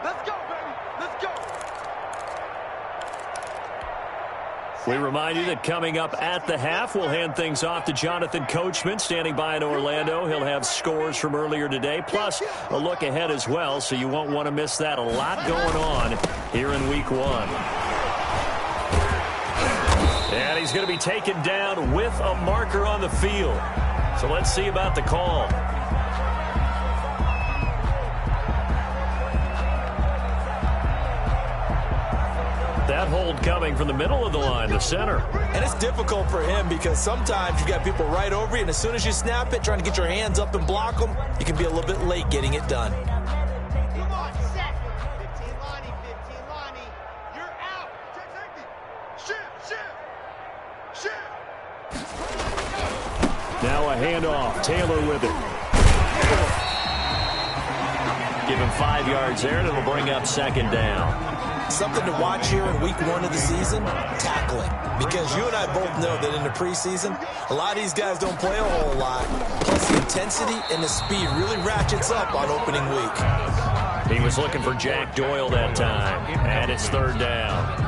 Let's go, baby. Let's go. We remind you that coming up at the half, we'll hand things off to Jonathan Coachman, standing by in Orlando. He'll have scores from earlier today, plus a look ahead as well, so you won't want to miss that. A lot going on here in Week 1. And he's going to be taken down with a marker on the field. So let's see about the call. That hold coming from the middle of the line, the center. And it's difficult for him because sometimes you got people right over you, and as soon as you snap it, trying to get your hands up and block them, you can be a little bit late getting it done. Come on, set. 15 Lonnie, you're out. Shift. Now a handoff. Taylor with it. Give him 5 yards there, and it'll bring up second down. Something to watch here in week 1 of the season, tackling. Because you and I both know that in the preseason, a lot of these guys don't play a whole lot. Plus the intensity and the speed really ratchets up on opening week. He was looking for Jack Doyle that time, and it's third down.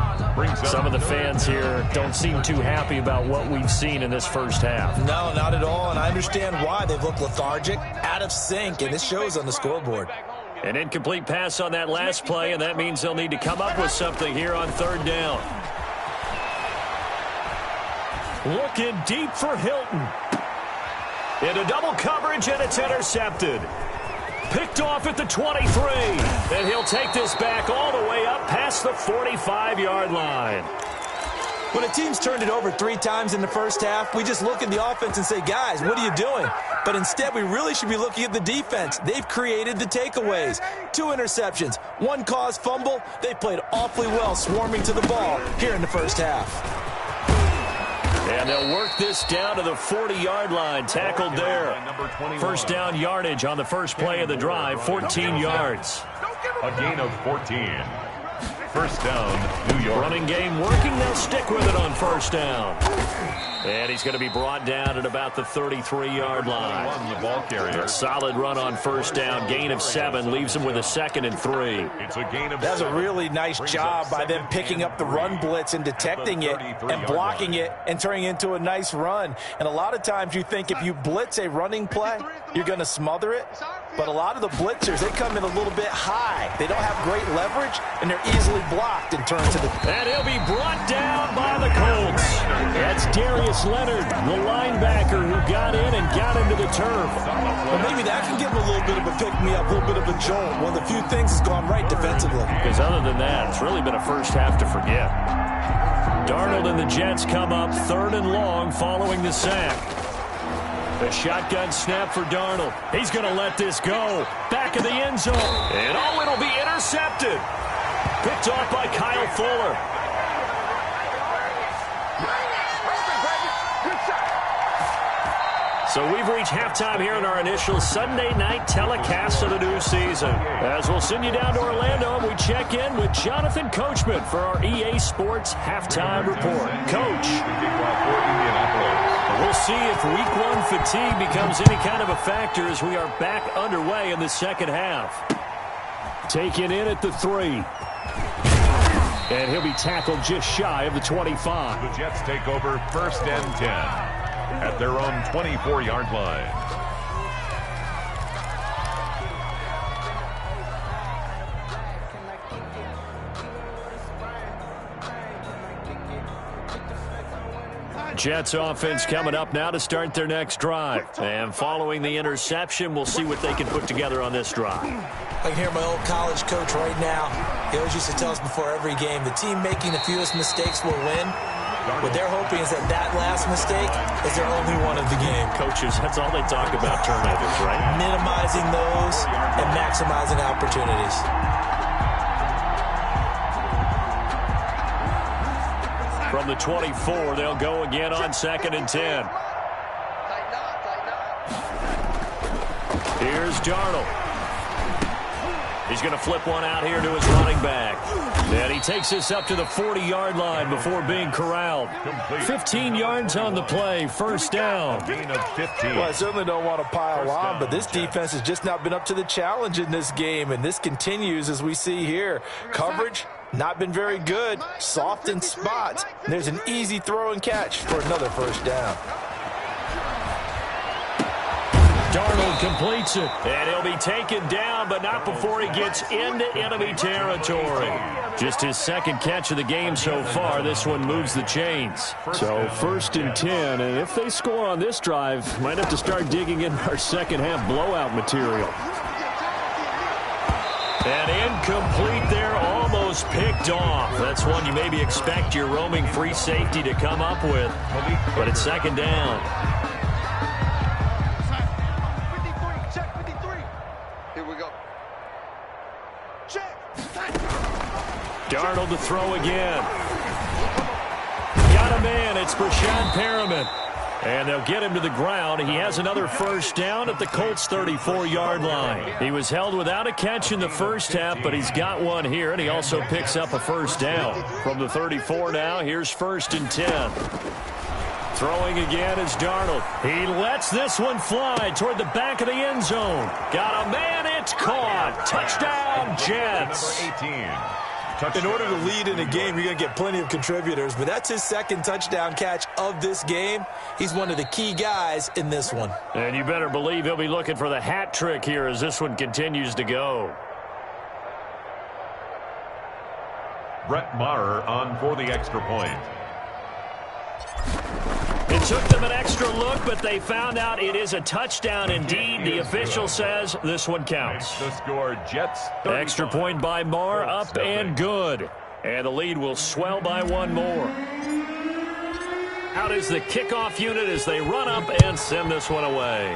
Some of the fans here don't seem too happy about what we've seen in this first half. No, not at all, and I understand why. They've looked lethargic, out of sync, and it shows on the scoreboard. An incomplete pass on that last play, and that means they'll need to come up with something here on third down. Looking deep for Hilton. Into double coverage, and it's intercepted. Picked off at the 23. And he'll take this back all the way up past the 45-yard line. When a team's turned it over 3 times in the first half, we just look at the offense and say, guys, what are you doing? But instead, we really should be looking at the defense. They've created the takeaways. 2 interceptions, 1 caused fumble. They played awfully well swarming to the ball here in the first half. And they'll work this down to the 40-yard line. Tackled there. First down yardage on the first play of the drive, 14 yards. A gain of 14. First down, New York. Running game working. They'll stick with it on first down. And he's going to be brought down at about the 33-yard line. The ball carrier. A solid run on first down. Gain of 7 leaves him with a 2nd and 3. It's a gain of That's a really nice job by them picking up the run blitz and detecting it and blocking it and turning it into a nice run. And a lot of times you think if you blitz a running play, you're going to smother it. But a lot of the blitzers, they come in a little bit high. They don't have great leverage, and they're easily blocked and turned to the... And he'll be brought down by the Colts. That's Darius Leonard, the linebacker who got in and got into the turf. Well, maybe that can give him a little bit of a pick-me-up, a little bit of a jolt. One of the few things has gone right defensively. Because other than that, it's really been a first half to forget. Darnold and the Jets come up 3rd and long following the sack. The shotgun snap for Darnold. He's going to let this go. Back of the end zone. And it'll be intercepted. Picked off by Kyle Fuller. So we've reached halftime here in our initial Sunday night telecast of the new season. As we'll send you down to Orlando, and we check in with Jonathan Coachman for our EA Sports Halftime Report. Coach. We'll see if week 1 fatigue becomes any kind of a factor as we are back underway in the second half. Taken in at the 3. And he'll be tackled just shy of the 25. The Jets take over 1st and 10 at their own 24-yard line. Jets offense coming up now to start their next drive. And following the interception, we'll see what they can put together on this drive. I can hear my old college coach right now. He always used to tell us before every game, the team making the fewest mistakes will win. What they're hoping is that last mistake is their only one of the game. Coaches, that's all they talk about, turnovers, right? Minimizing those and maximizing opportunities. From the 24, they'll go again on 2nd and 10. Here's Darnold. He's going to flip one out here to his running back. And he takes this up to the 40-yard line before being corralled. 15 yards on the play, first down. Gain of 15. Well, I certainly don't want to pile on, but this defense has just not been up to the challenge in this game, and this continues as we see here. Coverage, not been very good, soft in spots. And there's an easy throw and catch for another first down. Darnold completes it. And he'll be taken down, but not before he gets into enemy territory. Just his second catch of the game so far. This one moves the chains. So 1st and 10, and if they score on this drive, might have to start digging in our second half blowout material. And incomplete there, almost picked off. That's one you maybe expect your roaming free safety to come up with, but it's 2nd down. Check 53. Here we go. Check. Darnold to throw again. Got a man. It's Brashad Perriman. And they'll get him to the ground. He has another 1st down at the Colts' 34-yard line. He was held without a catch in the first half, but he's got one here, and he also picks up a 1st down. From the 34 now, here's 1st and 10. Throwing again is Darnold. He lets this one fly toward the back of the end zone. Got a man. It's caught. Touchdown, Jets. 18. In order to lead in a game, you're going to get plenty of contributors, but that's his 2nd touchdown catch of this game. He's one of the key guys in this one. And you better believe he'll be looking for the hat trick here as this one continues to go. Brett Maher on for the extra point. It took them an extra look, but they found out it is a touchdown indeed. The official says this one counts. The score, Jets. Extra point by Maher, up and good. And the lead will swell by one more. Out is the kickoff unit as they run up and send this one away.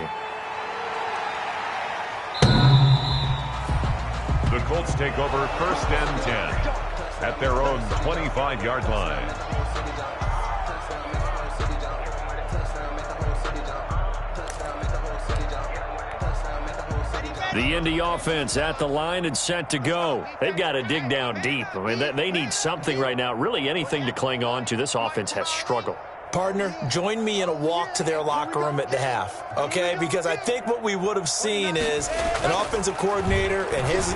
The Colts take over 1st and 10 at their own 25-yard line. The Indy offense at the line and set to go. They've got to dig down deep. I mean, they need something right now, really anything to cling on to. This offense has struggled. Partner, join me in a walk to their locker room at the half, okay? Because I think what we would have seen is an offensive coordinator and his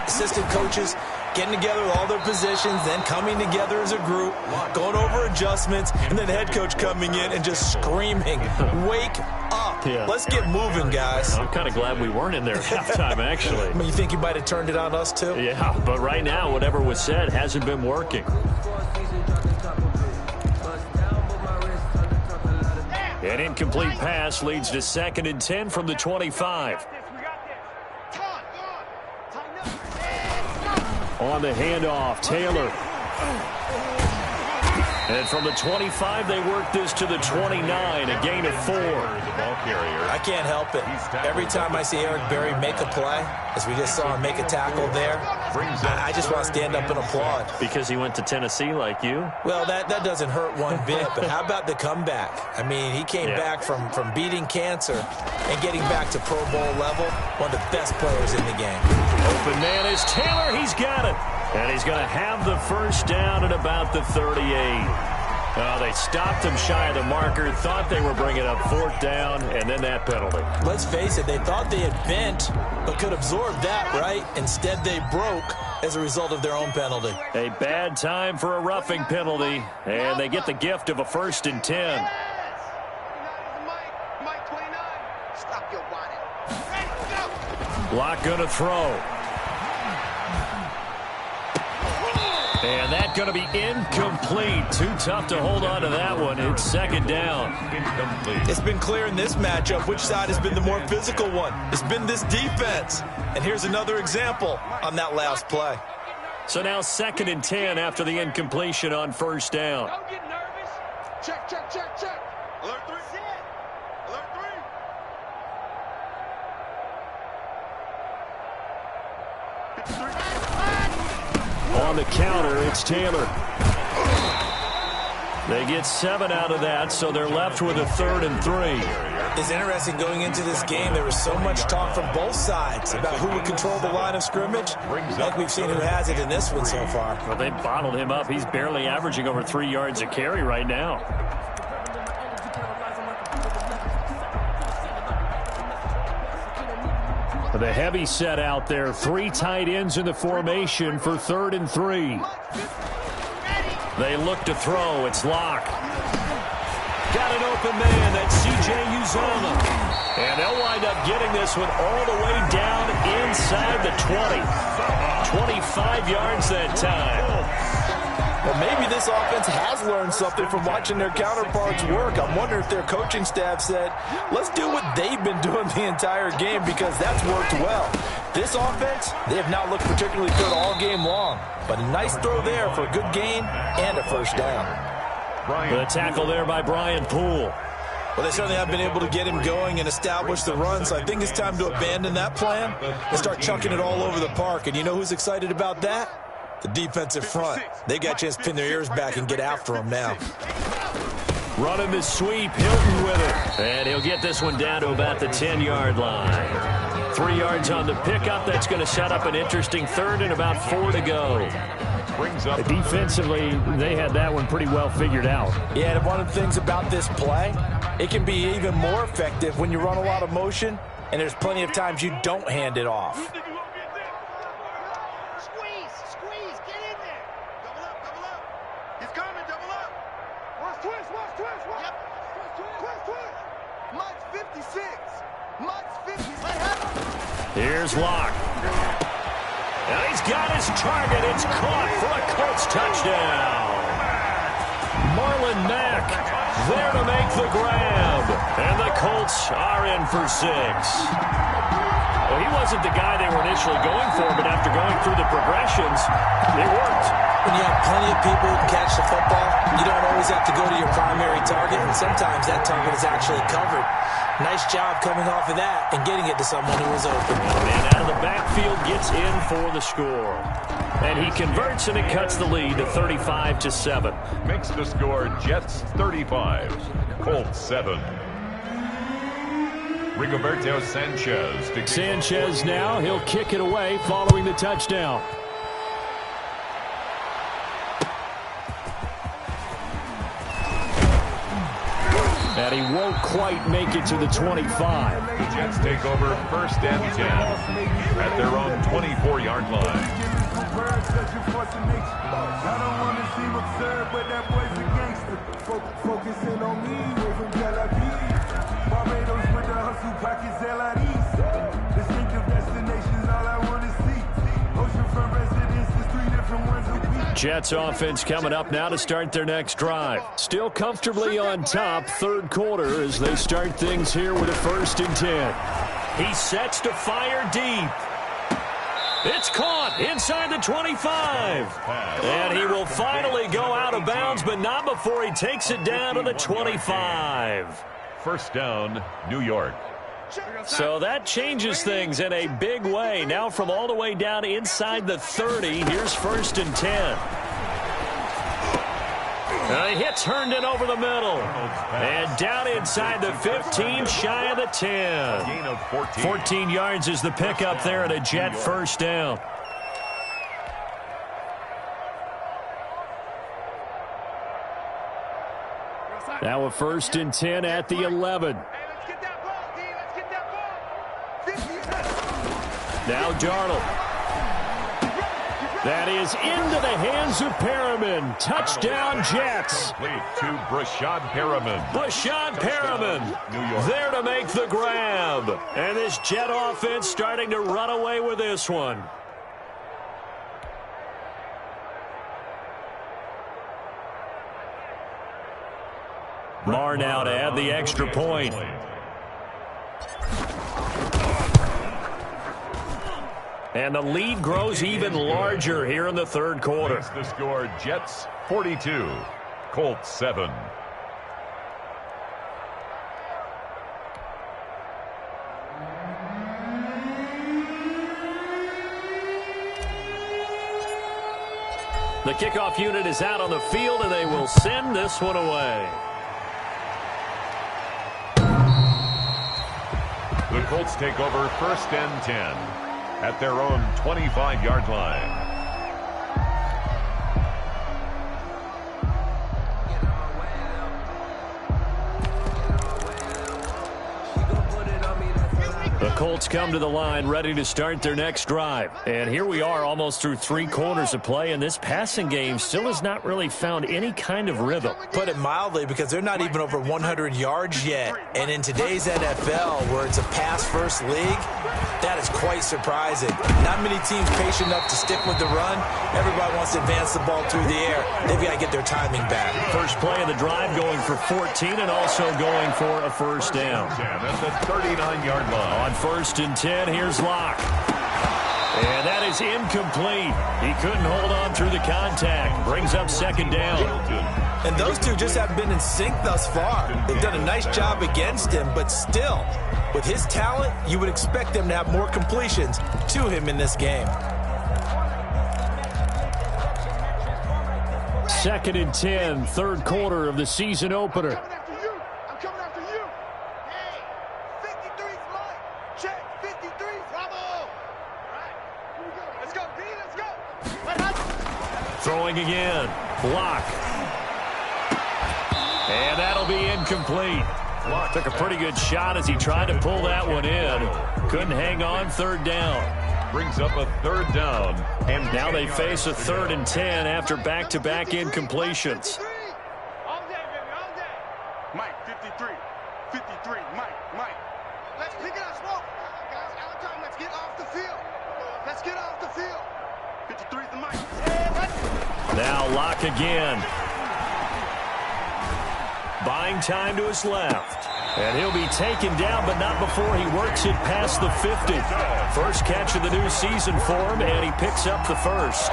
assistant coaches getting together with all their positions, then coming together as a group, going over adjustments, and then the head coach coming in and just screaming, wake up. Yeah. Let's get moving, guys. I'm kind of glad we weren't in there at halftime, actually. I mean, you think you might have turned it on us, too? Yeah, but right now, whatever was said hasn't been working. An incomplete pass leads to 2nd and 10 from the 25. On the handoff, Taylor. And from the 25, they work this to the 29, a gain of 4. I can't help it. Every time I see Eric Berry make a play, as we just saw him make a tackle there, I just want to stand up and applaud. Because he went to Tennessee like you? Well, that doesn't hurt one bit, but how about the comeback? I mean, he came back from beating cancer and getting back to Pro Bowl level, one of the best players in the game. Open man is Taylor. He's got it. And he's going to have the 1st down at about the 38. They stopped him shy of the marker, thought they were bringing up 4th down, and then that penalty. Let's face it, they thought they had bent, but could absorb that, right? Instead, they broke as a result of their own penalty. A bad time for a roughing penalty, and they get the gift of a 1st and 10. Block going to throw. And that's going to be incomplete. Too tough to hold on to that one. It's 2nd down. Incomplete. It's been clear in this matchup which side has been the more physical one. It's been this defense. And here's another example on that last play. So now 2nd and 10 after the incompletion on 1st down. Don't get nervous. Check, check, check, check. Alert 3. Alert 3. 53. On the counter, it's Taylor. They get 7 out of that, so they're left with a 3rd and 3. It's interesting going into this game. There was so much talk from both sides about who would control the line of scrimmage. I think we've seen who has it in this one so far. Well, they bottled him up. He's barely averaging over 3 yards a carry right now. The heavy set out there. 3 tight ends in the formation for 3rd and 3. They look to throw. It's Locke. Got an open man. That's C.J. Uzomah. And they'll wind up getting this one all the way down inside the 20. 25 yards that time. Well, maybe this offense has learned something from watching their counterparts work. I'm wondering if their coaching staff said, let's do what they've been doing the entire game because that's worked well. This offense, they have not looked particularly good all game long. But a nice throw there for a good gain and a first down. The tackle there by Brian Poole. Well, they certainly have been able to get him going and establish the run, so I think it's time to abandon that plan and start chucking it all over the park. And you know who's excited about that? The defensive front. They got a chance to pin their ears back and get after him now. Running the sweep, Hilton with it. And he'll get this one down to about the 10-yard line. 3 yards on the pickup. That's going to set up an interesting third and about 4 to go. Defensively, they had that one pretty well figured out. Yeah, and one of the things about this play, it can be even more effective when you run a lot of motion, and there's plenty of times you don't hand it off. Squeeze, get in there. Double up. He's coming, double up. Watch twist. Yep. Twist. Mike's 56. Here's Locke. Now he's got his target. It's caught for a Colts touchdown. Marlon Mack there to make the grab. And the Colts are in for 6. Well, he wasn't the guy they were initially going for, but after going through the progressions, it worked. When you have plenty of people who can catch the football, you don't always have to go to your primary target, and sometimes that target is actually covered. Nice job coming off of that and getting it to someone who was open. Man out of the backfield gets in for the score. And he converts, and it cuts the lead to 35-7. Makes the score Jets 35, Colts 7. Rigoberto Sanchez now, he'll kick it away following the touchdown. And he won't quite make it to the 25. The Jets take over first and 10 at their own 24-yard line. I don't want to seem absurd, but that boy's a gangster. Focusing on me, way from Tel Aviv. Barbados with the hustle pockets, LIDs. Distinctive destinations, all I want to see. Oceanfront residences, 3 different ones a week. Jets offense coming up now to start their next drive. Still comfortably on top, third quarter, as they start things here with a 1st and 10. He sets to fire deep. It's caught inside the 25. And he will finally go out of bounds, but not before he takes it down to the 25. First down, New York. So that changes things in a big way. Now from all the way down inside the 30, here's 1st and 10. A hit turned in over the middle. And down inside the 15, shy of the 10. Gain of 14. 14 yards is the pickup there at a Jet first down. Now a 1st and 10 at the 11. Now Darnold. That is into the hands of Perriman. Touchdown, Jets. Complete to Brashad Perriman. Brashad Perriman there to make the grab. And this Jet offense starting to run away with this one. Marr now to add the extra point. And the lead grows even larger here in the third quarter. Makes the score Jets 42, Colts 7. The kickoff unit is out on the field, and they will send this one away. The Colts take over 1st and 10 at their own 25-yard line. The Colts come to the line, ready to start their next drive. And here we are, almost through 3 quarters of play, and this passing game still has not really found any kind of rhythm. Put it mildly, because they're not even over 100 yards yet. And in today's NFL, where it's a pass-first league, that is quite surprising. Not many teams patient enough to stick with the run. Everybody wants to advance the ball through the air. They've got to get their timing back. First play of the drive going for 14 and also going for a first down. That's the 39-yard line. On 1st and 10, here's Locke. And that is incomplete. He couldn't hold on through the contact. Brings up 2nd down. And those two just haven't been in sync thus far. They've done a nice job against him, but still, with his talent, you would expect them to have more completions to him in this game. 2nd and 10, 3rd quarter of the season opener. I'm coming after you. Hey, 53's mine. Check, 53's. Bravo. Right. Here we go. Let's go, B. Let's go. Throwing again. Block. And that'll be incomplete. Took a pretty good shot as he tried to pull that one in. Couldn't hang on. 3rd down. Brings up a 3rd down. And now they face a 3rd and 10 after back-to-back incompletions. All day, baby, all day. Mike, 53. 53. Mike. Let's pick it up, smoke. Guys, out of time. Let's get off the field. Let's get off the field. 53's the Mike. Now Locke again. Buying time to his left. And he'll be taken down, but not before he works it past the 50. First catch of the new season for him, and he picks up the first.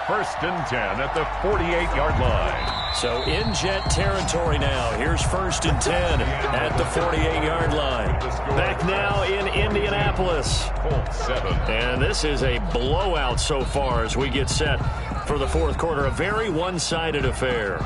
1st and 10 at the 48-yard line. So in Jet territory now. Here's 1st and 10 at the 48-yard line. Back now in Indianapolis. Colts 7. And this is a blowout so far as we get set for the 4th quarter. A very one-sided affair.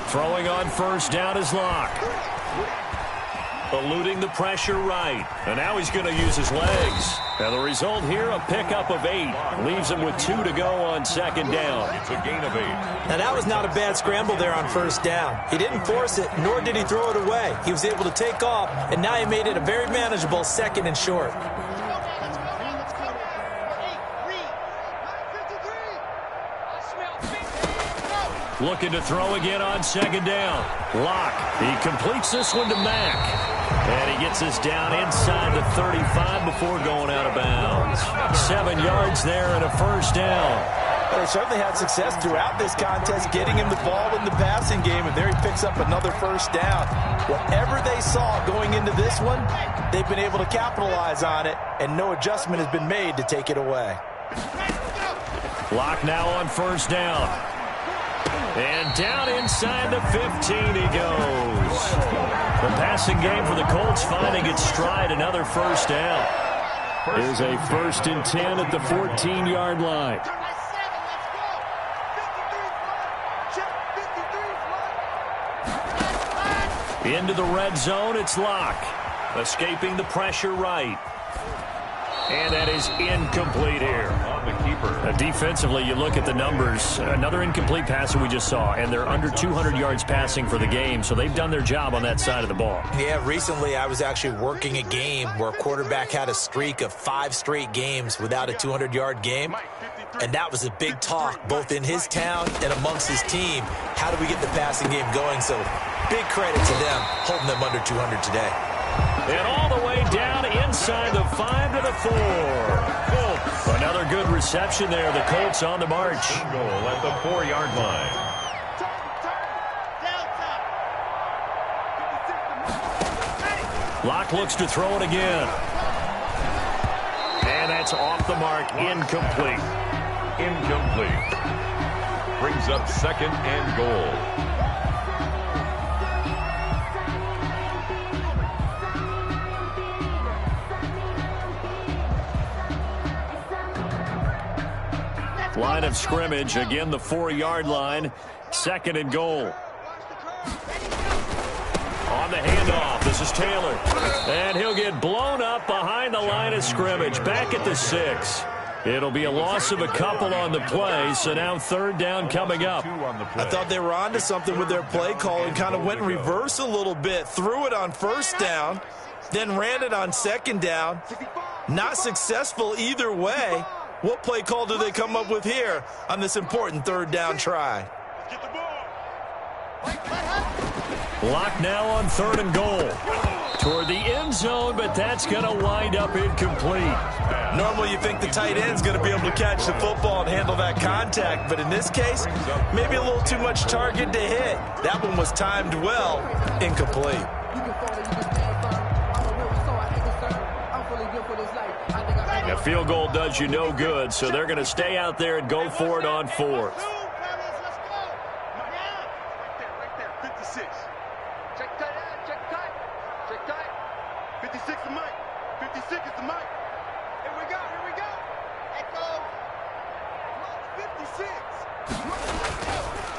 Throwing on 1st down is Locke. Eluding the pressure right. And now he's going to use his legs. And the result here, a pickup of 8. Leaves him with 2 to go on 2nd down. It's a gain of 8. Now that was not a bad scramble there on 1st down. He didn't force it, nor did he throw it away. He was able to take off, and now he made it a very manageable 2nd and short. Looking to throw again on 2nd down. Locke. He completes this one to Mack. And he gets us down inside the 35 before going out of bounds. 7 yards there and a first down. Well, they certainly had success throughout this contest getting him the ball in the passing game, and there he picks up another first down. Whatever they saw going into this one, they've been able to capitalize on it, and no adjustment has been made to take it away. Locke now on 1st down. And down inside the 15 he goes. The passing game for the Colts finding its stride, another first down. There's a 1st and 10 at the 14-yard line. Into the red zone, it's Locke. Escaping the pressure right. And that is incomplete here. On the keeper. Defensively, you look at the numbers. Another incomplete pass that we just saw, and they're under 200 yards passing for the game, so they've done their job on that side of the ball. Yeah, recently I was actually working a game where a quarterback had a streak of 5 straight games without a 200-yard game, and that was a big talk both in his town and amongst his team. How do we get the passing game going? So big credit to them holding them under 200 today. And all the way down inside the 5 to the 4. Colts. Another good reception there. The Colts on the march. Goal at the 4-yard line. Locke looks to throw it again. And that's off the mark. Incomplete. Incomplete. Brings up 2nd and goal. Line of scrimmage, again the 4-yard line. 2nd and goal. On the handoff, this is Taylor. And he'll get blown up behind the line of scrimmage. Back at the 6. It'll be a loss of a couple on the play, so now 3rd down coming up. I thought they were onto something with their play call and kind of went in reverse a little bit. Threw it on 1st down, then ran it on 2nd down. Not successful either way. What play call do they come up with here on this important 3rd down try? Block now on 3rd and goal. Toward the end zone, but that's going to wind up incomplete. Normally you think the tight end's going to be able to catch the football and handle that contact, but in this case, maybe a little too much target to hit. That one was timed well, incomplete. A field goal does you no good, so they're going to stay out there and go for it on 4th.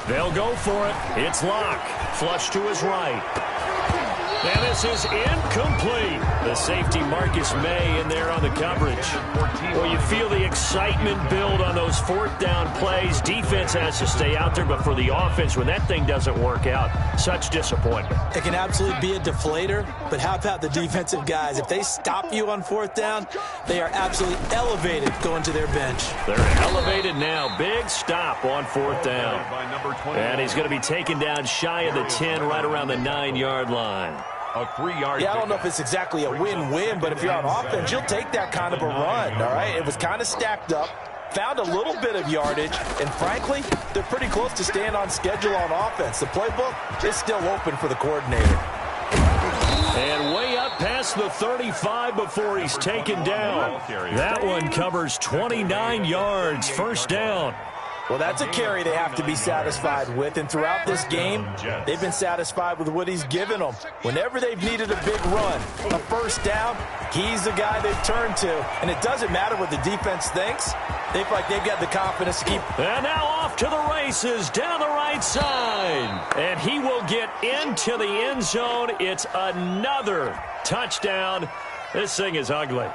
They'll go for it. It's Locke. Flush to his right. And this is incomplete. The safety Marcus May in there on the coverage. Well, you feel the excitement build on those 4th down plays. Defense has to stay out there, but for the offense, when that thing doesn't work out, such disappointment. It can absolutely be a deflator, but how about the defensive guys? If they stop you on 4th down, they are absolutely elevated going to their bench. They're elevated now. Big stop on 4th down. And he's going to be taken down shy of the 10, right around the 9-yard line. A 3-yard. Yeah, I don't know if it's exactly a win-win, but if you're on offense, you'll take that kind of a run, all right? It was kind of stacked up, found a little bit of yardage, and frankly, they're pretty close to staying on schedule on offense. The playbook is still open for the coordinator. And way up past the 35 before he's taken down. That one covers 29 yards, 1st down. Well, that's a carry they have to be satisfied with, and throughout this game, they've been satisfied with what he's given them. Whenever they've needed a big run, a 1st down, he's the guy they've turned to, and it doesn't matter what the defense thinks. They feel like they've got the confidence to keep. And now off to the races down the right side, and he will get into the end zone. It's another touchdown. This thing is ugly.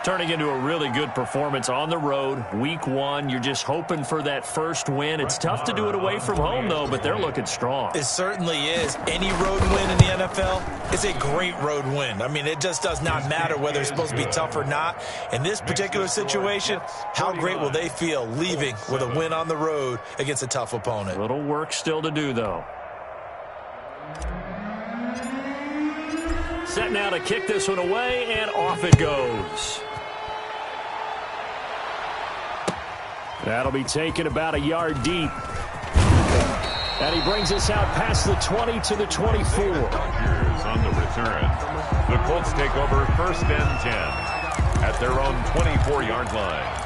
Turning into a really good performance on the road, week 1. You're just hoping for that first win. It's tough to do it away from home, though, but they're looking strong. It certainly is. Any road win in the NFL is a great road win. I mean, it just does not matter whether it's supposed to be tough or not. In this particular situation, how great will they feel leaving with a win on the road against a tough opponent? A little work still to do, though. Set now to kick this one away, and off it goes. That'll be taken about a yard deep. And he brings us out past the 20 to the 24. On the return. The Colts take over 1st and 10 at their own 24-yard line.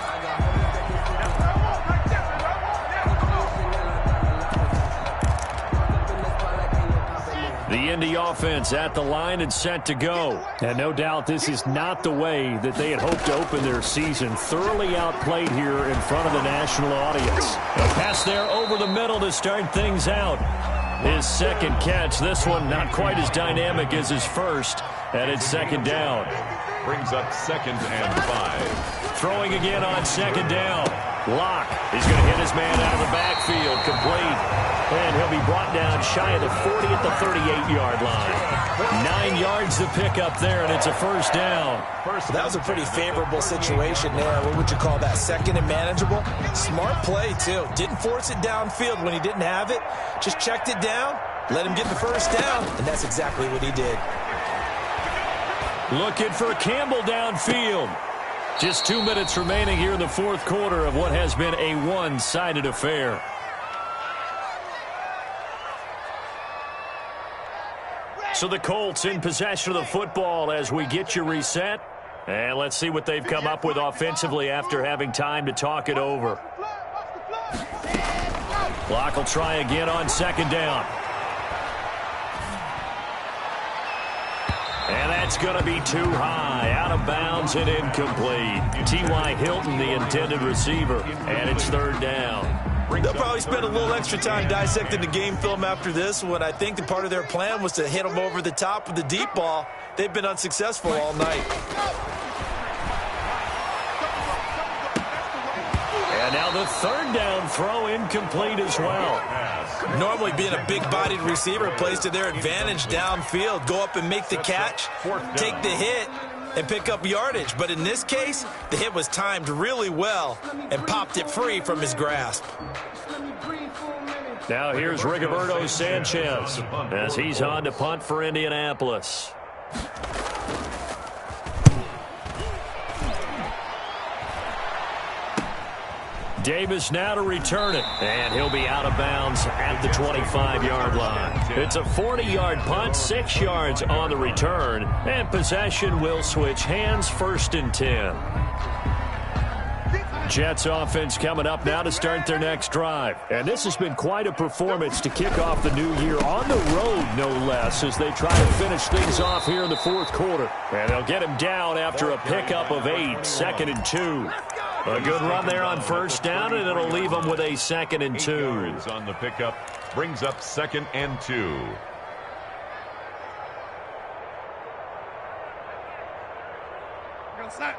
The Indy offense at the line and set to go. And no doubt this is not the way that they had hoped to open their season. Thoroughly outplayed here in front of the national audience. A pass there over the middle to start things out. His 2nd catch. This one not quite as dynamic as his first. And it's 2nd down. Brings up 2nd and 5. Throwing again on 2nd down. Locke. He's going to hit his man out of the backfield. Complete. And he'll be brought down shy of the 40 at the 38-yard line. 9 yards to pick up there, and it's a 1st down. That was a pretty favorable situation there. What would you call that? 2nd and manageable? Smart play, too. Didn't force it downfield when he didn't have it. Just checked it down, let him get the 1st down, and that's exactly what he did. Looking for Campbell downfield. Just 2 minutes remaining here in the 4th quarter of what has been a one-sided affair. So the Colts in possession of the football as we get you reset. And let's see what they've come up with offensively after having time to talk it over. Clock will try again on 2nd down. And that's going to be too high, out of bounds and incomplete. T.Y. Hilton, the intended receiver, and it's third down. They'll probably spend a little extra time dissecting the game film after this one. I think the part of their plan was to hit them over the top with the deep ball. They've been unsuccessful all night. And now the third down throw incomplete as well. Normally being a big-bodied receiver plays to their advantage downfield. Go up and make the catch, take the hit, and pick up yardage. But in this case, the hit was timed really well and popped it free from his grasp. Now here's Rigoberto Sanchez as he's on to punt for Indianapolis. Davis now to return it, and he'll be out of bounds at the 25-yard line. It's a 40-yard punt, 6 yards on the return, and possession will switch hands, 1st and 10. Jets offense coming up now to start their next drive. And this has been quite a performance to kick off the new year on the road, no less, as they try to finish things off here in the 4th quarter. And they'll get him down after a pickup of 8, 2nd and 2. A good run there on 1st down, and it'll leave them with a 2nd and 2. 8 yards on the pickup brings up 2nd and 2. Set.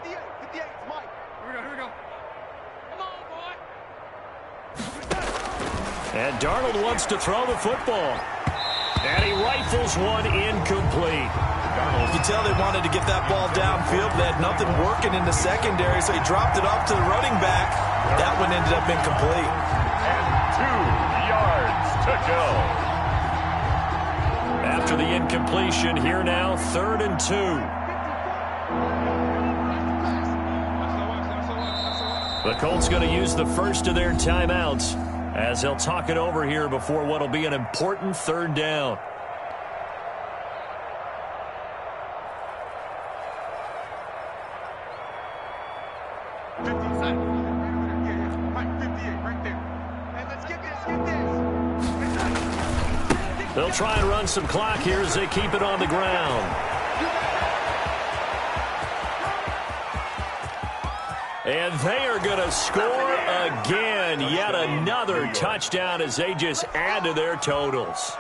58, 58, Mike. Here we go. Come on, boy. And Darnold wants to throw the football. And he rifles one incomplete. You can tell they wanted to get that ball downfield. They had nothing working in the secondary, so he dropped it off to the running back. That one ended up incomplete. And 2 yards to go. After the incompletion, here now, 3rd and 2. The Colts going to use the first of their timeouts as they'll talk it over here before what will be an important 3rd down. They'll try and run some clock here as they keep it on the ground. And they are going to score again. Yet another touchdown as they just add to their totals.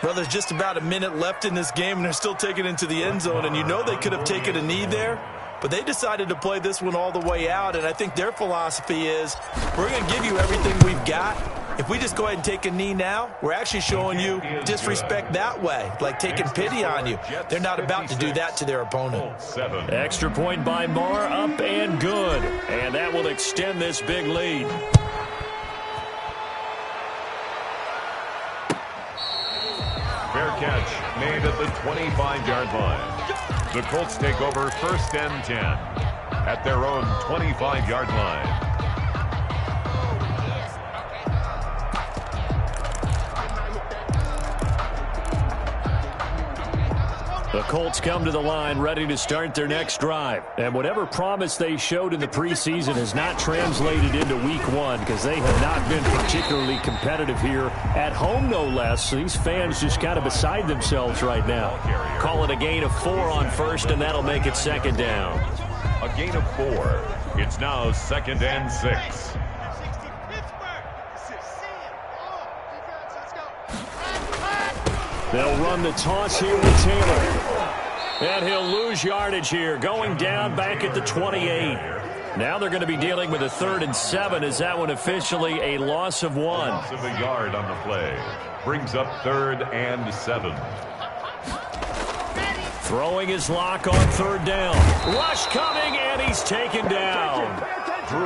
Well, there's just about a minute left in this game, and they're still taking it into the end zone. And you know they could have taken a knee there, but they decided to play this one all the way out. And I think their philosophy is, we're going to give you everything we've got. If we just go ahead and take a knee now, we're actually showing you disrespect that way, like taking pity on you. They're not about to do that to their opponent. Extra point by Marr, up and good. And that will extend this big lead. Fair catch made at the 25-yard line. The Colts take over 1st and 10 at their own 25-yard line. The Colts come to the line ready to start their next drive. And whatever promise they showed in the preseason has not translated into week 1 because they have not been particularly competitive here at home, no less. These fans just kind of beside themselves right now. Call it a gain of 4 on 1st, and that'll make it 2nd down. A gain of 4. It's now 2nd and 6. They'll run the toss here with Taylor. And he'll lose yardage here, going down back at the 28. Now they're going to be dealing with a 3rd and 7. Is that one officially a loss of 1? Loss of a yard on the play. Brings up 3rd and 7. Throwing his lock on 3rd down. Rush coming, and he's taken down.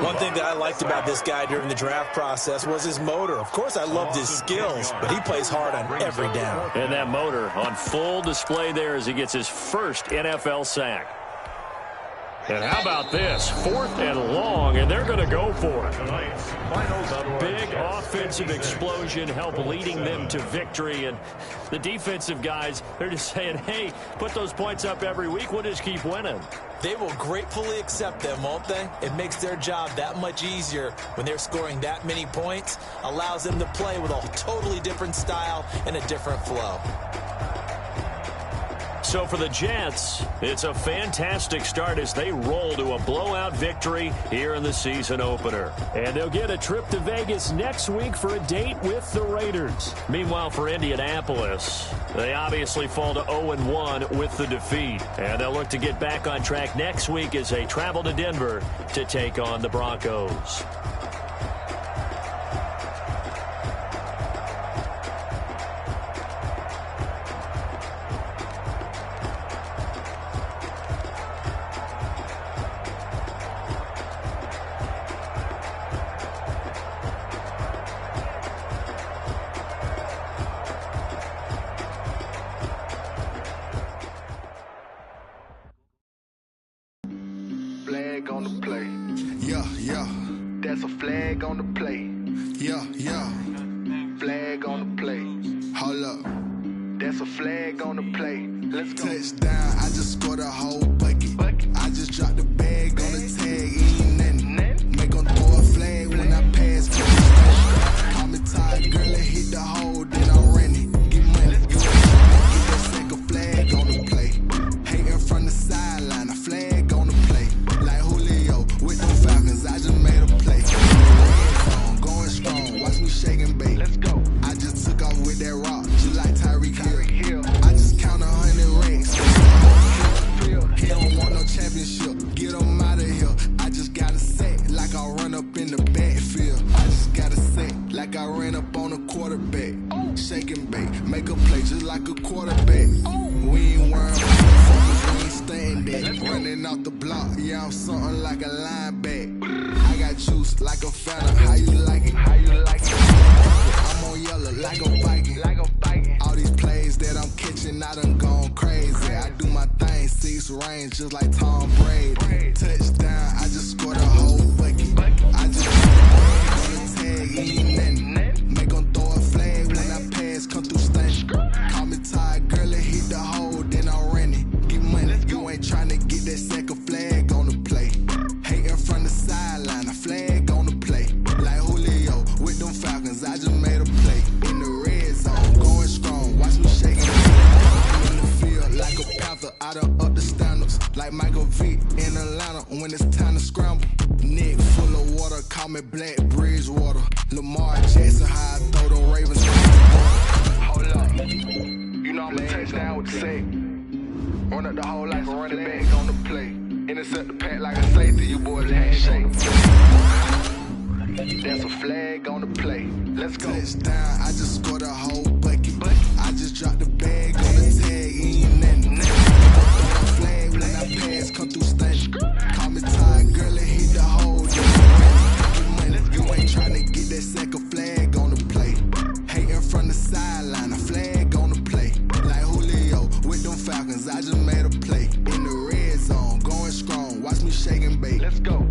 One thing that I liked about this guy during the draft process was his motor. Of course, I loved his skills, but he plays hard on every down. And that motor on full display there as he gets his first NFL sack. And how about this? 4th and long, and they're going to go for it. A big offensive explosion help leading them to victory. And the defensive guys, they're just saying, hey, put those points up every week. We'll just keep winning. They will gratefully accept them, won't they? It makes their job that much easier when they're scoring that many points. Allows them to play with a totally different style and a different flow. So for the Jets, it's a fantastic start as they roll to a blowout victory here in the season opener. And they'll get a trip to Vegas next week for a date with the Raiders. Meanwhile, for Indianapolis, they obviously fall to 0-1 with the defeat. And they'll look to get back on track next week as they travel to Denver to take on the Broncos. Flag on the play. Yeah, yeah. That's a flag on the play. Yeah, yeah. Flag on the play. Hold up. That's a flag on the play. Let's go. Touchdown, I just scored a whole bucket. I just dropped the bag on the tag, ain't nothing. Make them throw a flag when I pass. Call me tired, girl, and hit the hole, then I ran it. Get money, you ain't tryna get that second flag on the play. Hating from the sideline, a flag on the play. Like Julio with them Falcons, I just made a play. Red zone, going strong, watch me shake and bake. Let's go. I just took off with that rock, just like Tyreek Hill. I just count 100 rings. He don't want no championship, get him out of here. I just got a set, like I run up in the backfield. I just got a set, like I ran up on a quarterback. Shake and bake, make a play just like a quarterback. We ain't worrying about the focus, we ain't staying there. Running off the block, yeah, I'm something like a linebacker. I got juice like a fella, how you like it? How you like it? I'm on yellow like a Viking. All these plays that I'm catching, I done gone crazy. I do my thing, 6 range, just like Tom Brady. Touchdown, I just scored a whole bucket. I just put the tag, ain't nothing. Make them throw a flag when I pass, come through stunning. Call me tired, girl, and hit the hole, then I ran it. Get money, you ain't tryna get that second flag on the play. Hating from the sideline, a flag on the play. Like Julio with them Falcons, I just made a play. In the red zone, going strong, watch me shaking. I'm in the field like a panther, I done up the standards. Like Michael Vick in Atlanta when it's time to scramble. Neck full of water, call me Black Bridgewater. Lamar Jackson, how I throw the Ravens. Hold up, you know I'm a touchdown with the sack. Run up the hole like a running back on the play. Intercept the pack like a safety, you boys handshake. That's a flag on the play. Let's go. Touchdown, I just scored a whole bucket. I just dropped the bag on the tag, ain't nothing. Throw a flag when I pass, come through stunning. Call me tired, girl, and hit the hole. Get money, you ain't tryna get that second flag on the play. Hating from the sideline, a flag on the play. Like Julio with them Falcons, I just made a play. In the red zone, going strong, watch me shake and bake. Let's go.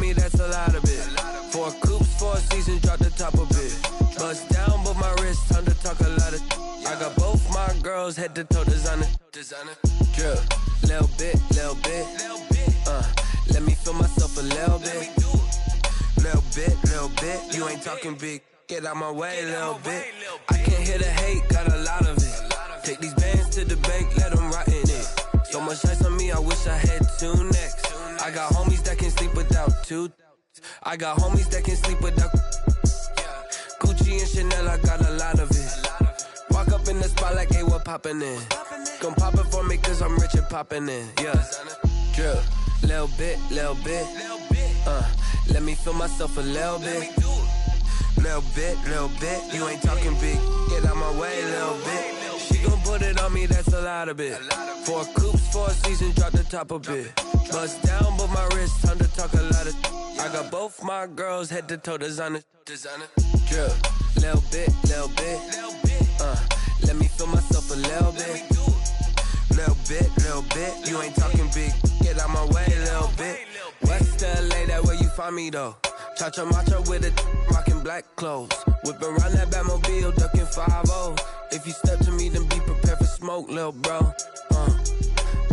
That's a lot of it. 4 coops, 4 seasons, drop the top of it. Bust down, but my wrist, time to talk a lot of. I got both my girls head to toe designer. Drip, little bit. Let me feel myself a little bit. Little bit. You ain't talking big. Get out my way, little bit. I can't hear the hate, got a lot of it. Take these bands to the bank, let them rot in it. So much ice on me, I wish I had 2 necks. I got homies that can sleep without 2. I got homies that can sleep without Gucci and Chanel, I got a lot of it. Walk up in the spot like, hey, what poppin' in? Gon' pop it for me cause I'm rich and poppin' in. Yeah, drip, little bit. Let me feel myself a little bit. Little bit. You ain't talking big. Get out my way, little bit. She gon' put it on me, that's a lot of it. 4 coops, 4 seasons, drop the top a bit. Bust down, but my wrist, time to talk a lot of. I got both my girls head to toe designer. Drip, little bit. Let me feel myself a little bit. Little bit. You ain't talking big. Get out my way, little bit. West LA, that where you find me though. Cha-cha matcha with it, rockin' black clothes. Whipping around that Batmobile, ducking 5-0. If you step to me, then be prepared for smoke, lil' bro.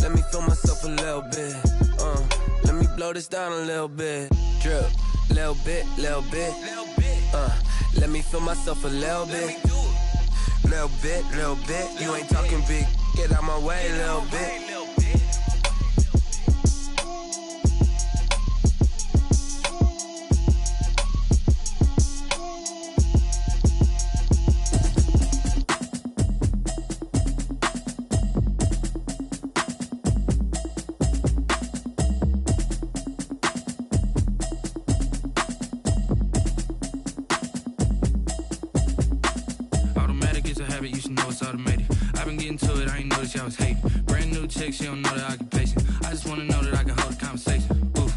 Let me feel myself a little bit. Let me blow this down a little bit. Drip, little bit, little bit. Let me feel myself a little bit. Little bit, little bit. You ain't talking big. Get out my way, little bit. I was hating. Brand new chick, she don't know the occupation. I just wanna know that I can hold a conversation. Oof,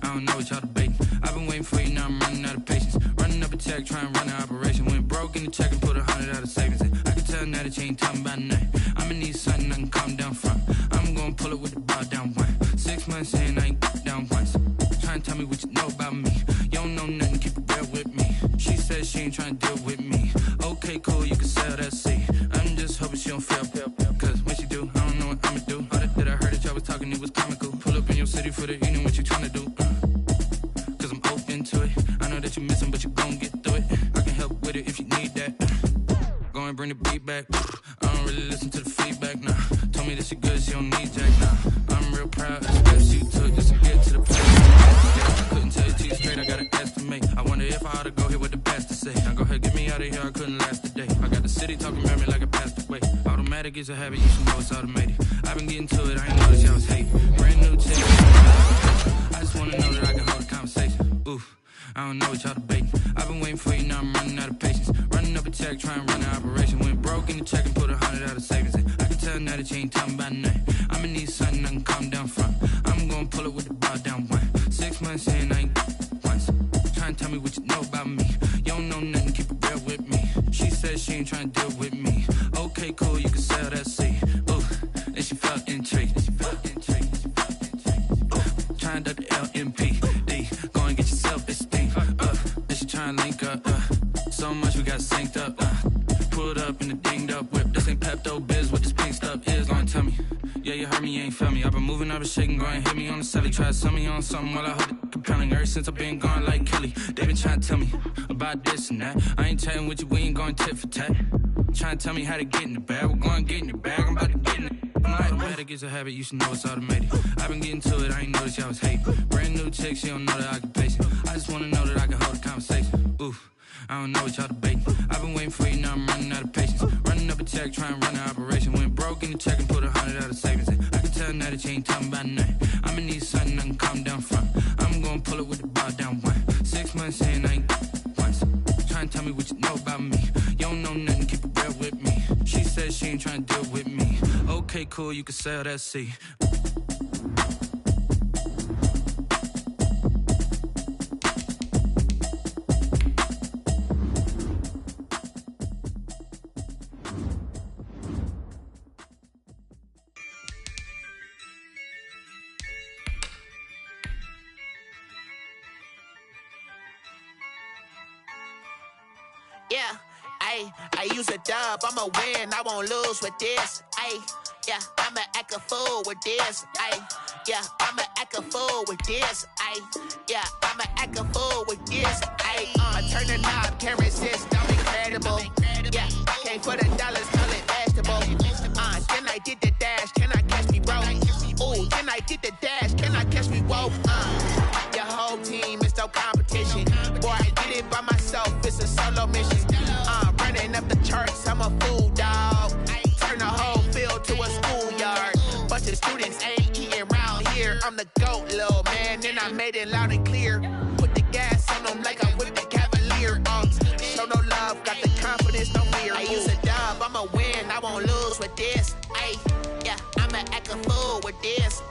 I don't know what y'all debating. I've been waiting for you, now I'm running out of patience. Running up a check, trying to run an operation. Went broke in the check and put 100 out of savings in. I can tell now that you ain't talking about nothing. I'ma need something I can calm down from. I'm gonna pull it with the bar down one. 6 months in, I ain't down once. Trying to tell me what you know about me. You don't know nothing, keep it real with me. She says she ain't trying to deal with me. Okay, cool, you can sell that seat. I'm just hoping she don't feel. Cause when she do, I don't know what I'ma do. All that I heard that y'all was talking, it was comical. Pull up in your city for the evening, what you tryna do? Cause I'm open to it. I know that you missing, but you gon' get through it. I can help with it if you need that. Go and bring the beat back. I don't really listen to the feedback, nah. Told me that she good, she don't need Jack, nah. I'm real proud of the steps you took just to get to the place. Couldn't tell you to you straight, I got an estimate. I wonder if I ought to go here with the best to say. Now go ahead, get me out of here, I couldn't last a day. I got the city talking about me like I passed away. Automatic is a habit, you should know it's automated. I've been getting to it, I ain't noticed y'all was hating. Brand new chick, I just wanna know that I can hold a conversation. Oof, I don't know what y'all debating. I've been waiting for you, now I'm running out of patience. Running up a check, trying to run an operation. Went broke in the check and put 100 out of savings in. I can tell now that you ain't talking about nothing. I'ma need something I can calm down from. I'm gonna pull it with the bar down one. 6 months in, I ain't once. Trying to tell me what you know about me. You don't know nothing, keep it real with me. She says she ain't trying to deal with me. Okay, cool, you can sell that seat. Ooh, and she felt intrigued. Trying to duck the LMPD. Go and get your self-esteem. And she trying to link up. So much we got synced up. Pulled up in the dinged up whip. This ain't Pepto-Biz, what this pink stuff is. Go and tell me. Yeah, you heard me, you ain't felt me. I've been moving, I've been shaking, go and hit me on the celly. Try to sell me on something while I hold it compelling. Ever since I've been gone like Kelly, they been trying to tell me about this and that. I ain't chatting with you, we ain't going tit for tat. Trying to tell me how to get in the bag. We're going to get in the bag, I'm about to get in it. Automatic is a habit, you should know it's automated. I've been getting to it, I ain't noticed y'all was hating. Brand new chick, she don't know the occupation. I just wanna know that I can hold a conversation. Oof, I don't know what y'all debating. I've been waiting for you, now I'm running out of patience. Running up a check, trying to run an operation. Went broke in the check and put 100 out of savings in. I can tell now that you ain't talking about nothing. I'ma need something I can calm down from. I'm gonna pull it with the bar down one. 6 months in, I ain't once. Trying to tell me what you know about me. You don't know nothing, keep it real with me. She says she ain't trying to deal with me. Okay, cool, you can sell that seat. Yeah, I use a dub, I'ma win, I won't lose with this. Yeah, I'ma act a fool with this. Yeah, I'ma act a fool with this. Yeah, I'ma act a fool with this. I turn the knob, can't resist, I'm incredible. Yeah, came for the dollars, call it vegetable. Then I did the dash, can I catch me, bro? Ooh, then I did the dash, can I catch me, whoa? Your whole team is no competition. Boy, I did it by myself, it's a solo mission. Running up the charts, I'm a fool, dog. Turn the whole field to a schoolyard. Bunch of students ain't eating round here. I'm the GOAT, little man, and I made it loud and clear. Put the gas on them like I whipped the Cavalier. Show no love, got the confidence, no fear. I use a dub, I'ma win, I won't lose with this. Yeah, I'ma act a fool with this.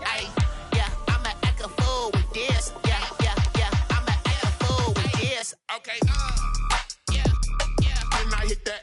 Yeah, I'ma act a fool with this. Yeah, I'ma act a fool with this. Okay, yeah, when I hit that.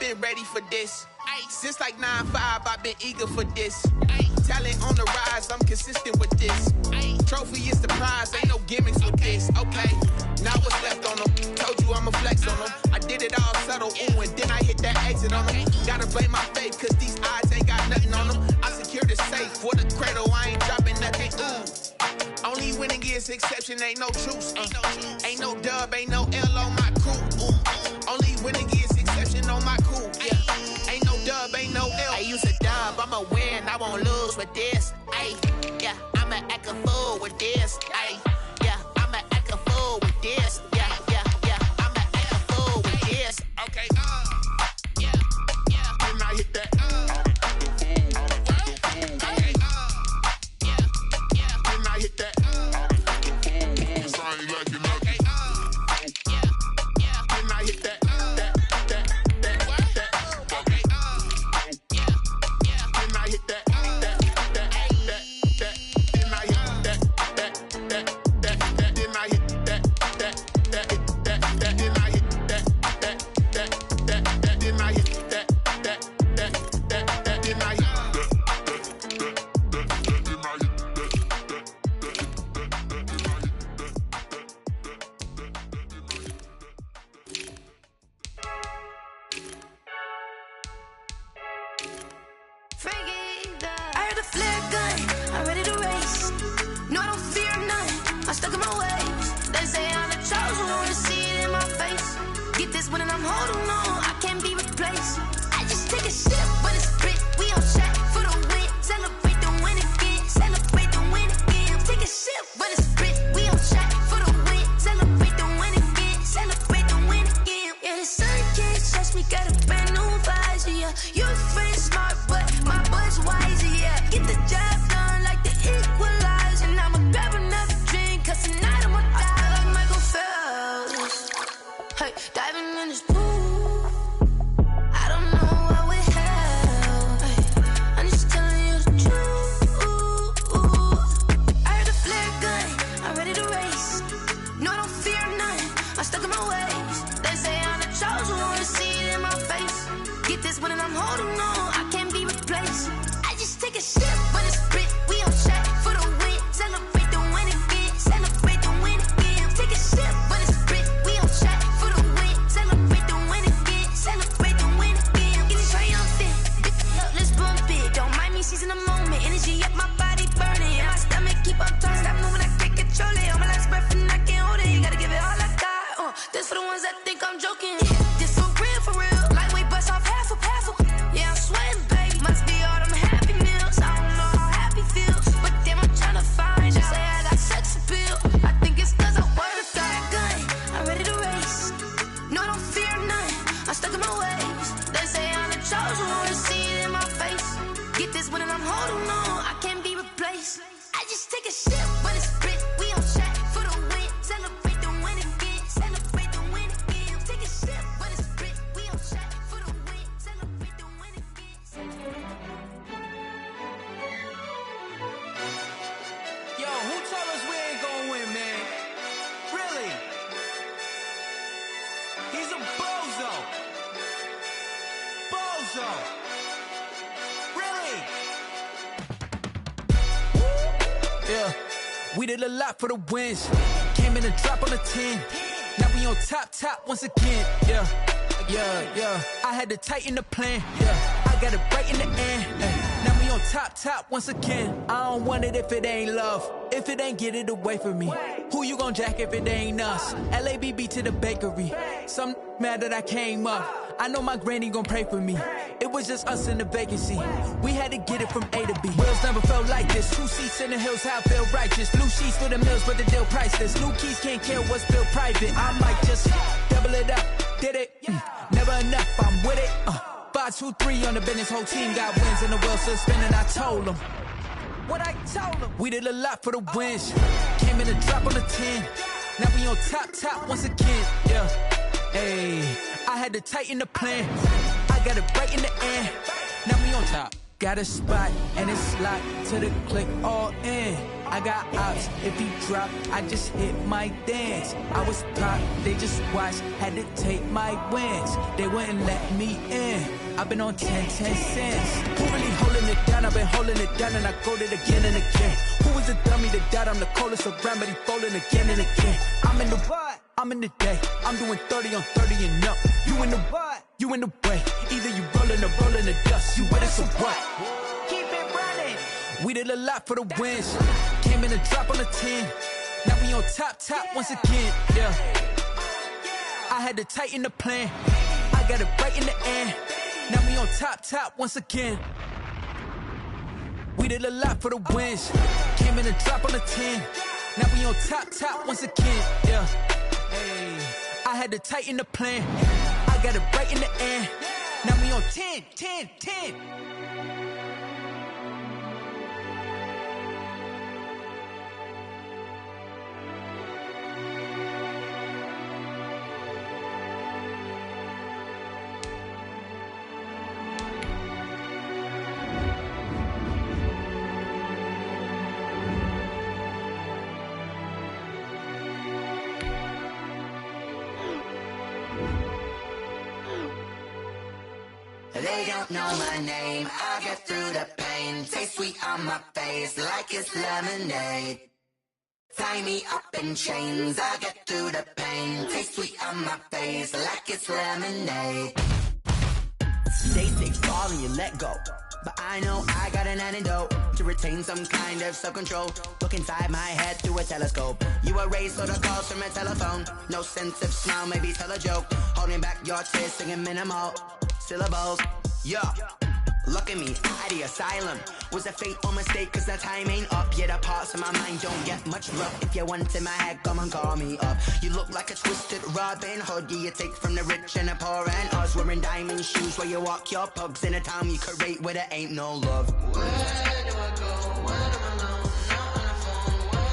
been ready for this. Since like 9-5, I've been eager for this. Talent on the rise, I'm consistent with this. Trophy is the prize, ain't no gimmicks with this. Okay, now what's left on them? Told you I'ma flex on them. I did it all subtle, ooh, and then I hit that exit on them. Gotta blame my faith, cause these odds ain't got nothing on them. I secure the safe for the cradle, I ain't dropping nothing, ooh. Only winning is exception, ain't no truce. Ain't no dub, ain't no L on my crew. Ooh. Only winning is exception on my crew, yeah. Ain't no dub, ain't no L. I use a dub, I'ma win, I won't lose with this. Ay, yeah, I'ma act a fool with this. Ay, yeah, I'ma act a fool with this. Yeah, yeah, yeah, I'ma act a fool with this. Okay, yeah, yeah. Then I hit that. Okay, yeah, yeah. Then I hit that. I ain't like it, okay, yeah, yeah. Then I hit that. We did a lot for the wins. Came in a drop on the 10. Now we on top once again. Yeah. I had to tighten the plan. Yeah. I got it right in the end. Now we on top once again. I don't want it if it ain't love. If it ain't, get it away from me. Who you gon' jack if it ain't us? LABB to the bakery. Some mad that I came up. I know my granny gon' pray for me. It was just us in the vacancy. We had to get it from A to B. Wheels never felt like this. 2 seats in the hills, how I feel righteous. Blue sheets for the mills, but the deal priceless. New keys can't care what's built private. I might just double it up. Did it? Never enough, I'm with it. 5, 2, 3 on the business. Whole team got wins and the wheels still spinning. I told them what I told them. We did a lot for the wins. Came in a drop on the 10. Now we on top once again. Yeah. Hey, I had to tighten the plan. I got it right in the end. Now we on top. Got a spot and it's locked to the click all in. I got ops, if he drop, I just hit my dance. I was top, they just watched, had to take my wins. They wouldn't let me in. I've been on 10 cents. Who really holding it down? I've been holding it down and I go it again and again. Who was the dummy that died? I'm the coldest around, but he folding again and again. I'm in the what? I'm in the day. I'm doing 30 on 30 and up. You in the what? You in the way. Either you rolling or rolling the dust. You with it, so what? Keep it running. We did a lot for the wins. Came in a drop on a 10. Now we on top once again. Yeah. I had to tighten the plan. I got it right in the end. Now we on top once again. We did a lot for the wins. Came in a drop on a 10. Now we on top once again. Yeah. Hey. I had to tighten the plan. I got it right in the end. Now we on 10. They don't know my name, I get through the pain. Taste sweet on my face like it's lemonade. Tie me up in chains, I get through the pain. Taste sweet on my face like it's lemonade. They say fall and you let go, but I know I got an antidote to retain some kind of self-control. Look inside my head through a telescope. You erase all the calls from a telephone. No sense of smile, maybe tell a joke. Holding back your tears, singing minimal syllables. Yeah, look at me, out the asylum. Was a fate or mistake, cause the time ain't up. Yeah, the parts of my mind don't get much love. If you want in my head, come and call me up. You look like a twisted Robin Hood. Yeah, you take from the rich and the poor and us. Wearing diamond shoes where you walk your pugs. In a town you create where there ain't no love. Where do I go? When I'm alone? Not on the phone. When I'm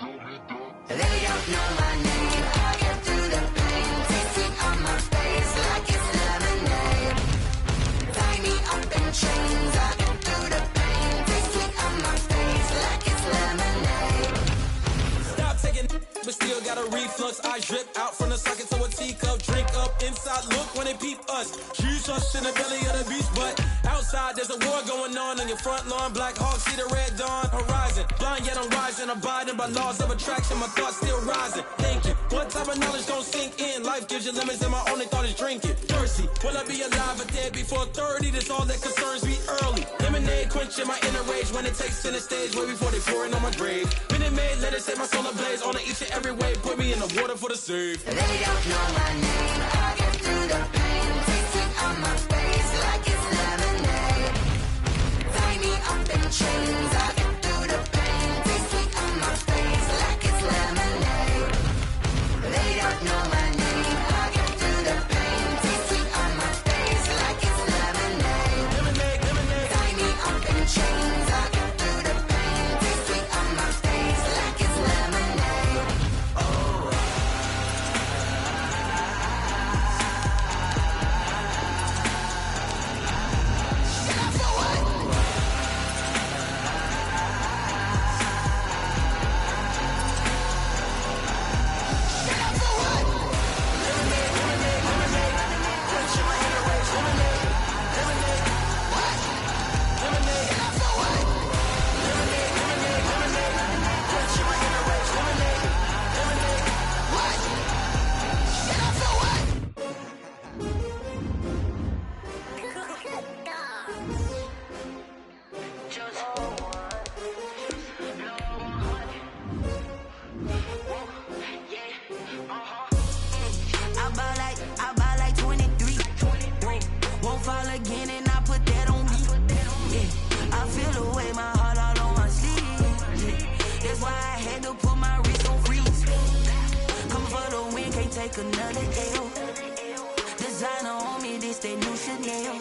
on my own. They don't know my name, I get through the pain. Taste it on my face like it's lemonade. Tie me up in chains, I get through the pain. Taste it on my face like it's lemonade. Stop taking but still got a reflux. I drip out from the socket to a teacup. Drink up inside, look when they peep us. Jesus in the belly of the beast, but outside there's a war going on your front lawn. Black Hawk, see the red dawn horizon. Blind yet I'm rising, abiding by laws of attraction. My thoughts still rising, thinking what type of knowledge don't sink in? Life gives you limits and my only thought is drinking. Thirsty, will I be alive or dead before 30? That's all that concerns me early. Lemonade quenching my inner rage when it takes center stage way before they pour it on my grave. Minute Maid, let it set my soul ablaze on each and every way. Put me in the water for the save. They don't know my name, I get through the pain. Taste it on my face like it's lemonade. Tie me up in chains, I get through the pain. Taste it on my face like it's lemonade. They don't know my name, I get through the pain. Taste it on my face like it's lemonade. Tie me up in chains, I get through the pain. Taste it on my face like it's lemonade. Oh. I buy like 23. Won't fall again and I put that on me. Yeah, I feel the way my heart all on my sleeve. Yeah, that's why I had to put my wrist on freeze. Come for the win, can't take another L. Designer on me, this that new Chanel.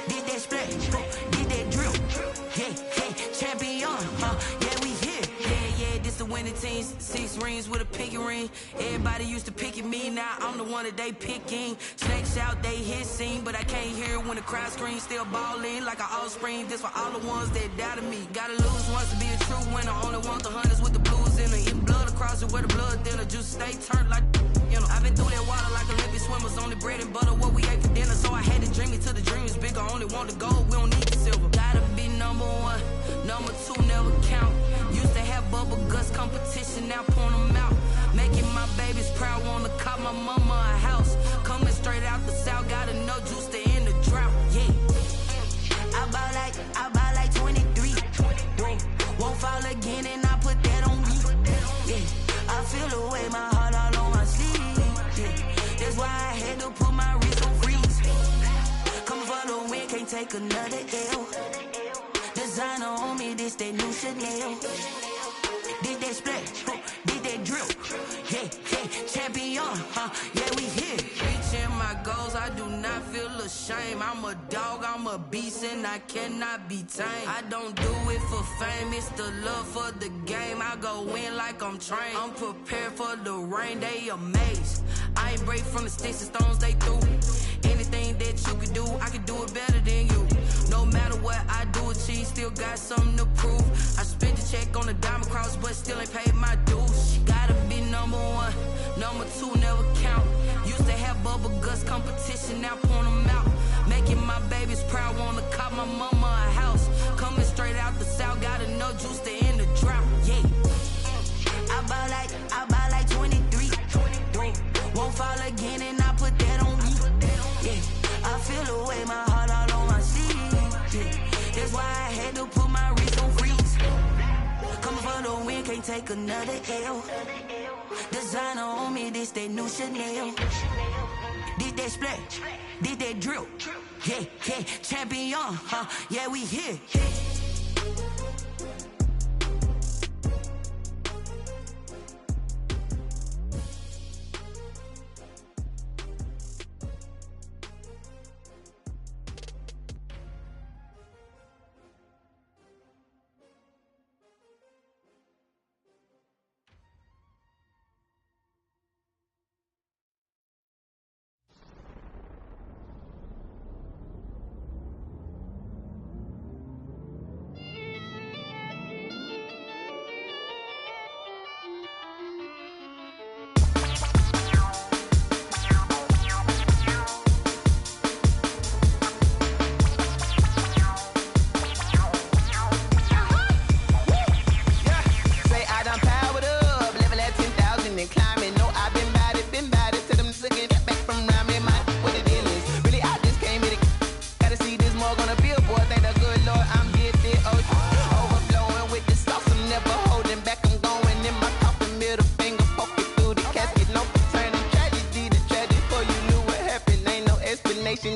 Did that splash, did that drill. Yeah, champion, yeah, we here. Yeah, this the winning 15, 6 rings with a pinky ring. Everybody used to pick at me, now I'm the one that they picking. Snakes out, they hissing, but I can't hear when the crowd screams. Still balling like an offspring. This for all the ones that doubted me. Gotta lose once to be a true winner. Only want the hunters with the blues in it. Eating blood across it where the blood thinner. Juice stay turned like, you know. I've been through that water like Olympic swimmers. Only bread and butter what we ate for dinner. So I had to dream it till the dream is bigger. Only want the gold, we don't need the silver. Gotta be number one, number two never count. Used to have bubble guts competition, now point them out. Making my babies proud, wanna cop my mama a house. Coming straight out the south, gotta know juice to end the drought. Yeah, I buy like 23. Won't fall again, and I put that on me. Yeah, I feel the way, my heart all on my sleeve. Yeah, that's why I had to put my wrist on freeze. Coming for the win, can't take another L. Designer on me, this that new Chanel. Did that splash, did that drill. Yeah, champion, yeah, we here. Reaching my goals, I do not feel ashamed. I'm a dog, I'm a beast, and I cannot be tamed. I don't do it for fame, it's the love for the game. I go in like I'm trained. I'm prepared for the rain, they amazed. I ain't break from the sticks and stones they threw. Anything that you could do, I could do it better than you. No matter what I do, achieve, still got something to prove. I spent the check on the diamond cross, but still ain't paid my dues. Gotta be number one, number two never count. Used to have bubble guts competition, now point them out. Making my babies proud, wanna cop my mama a house. Coming straight out the south, gotta know juice to end the drought. Yeah, I buy like 23. Won't fall again, and I put that on me. Yeah, I feel the way, my heart all on my sleeve. Yeah, that's why I had to put my wrist on freeze. Coming for the win, can't take another L. Designer on me, this that new Chanel. Did that splash, did that drill. Yeah, champion, yeah, we here.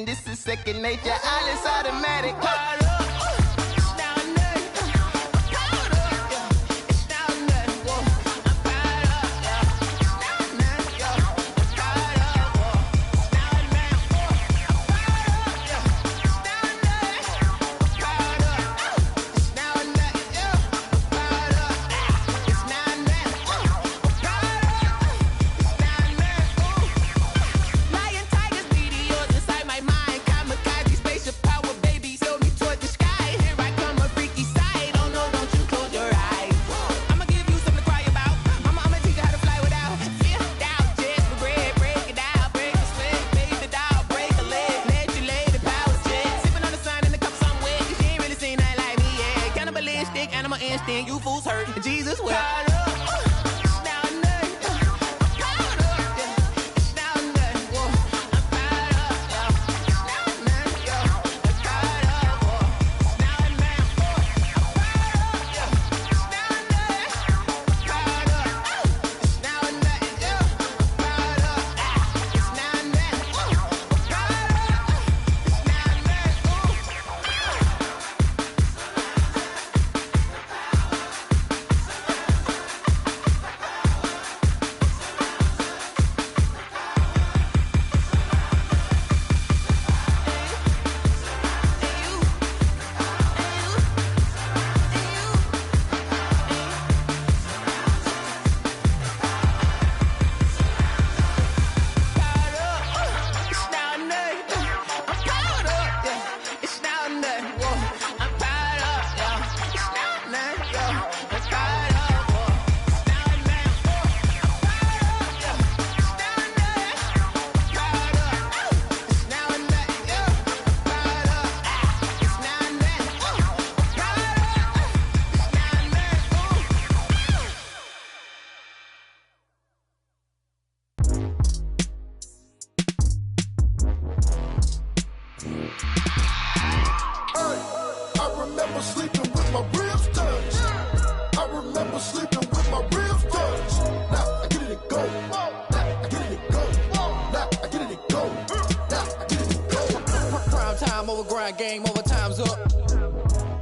This is second nature, all is automatic. You fools hurt. Jesus will. over grind, game over, time's up.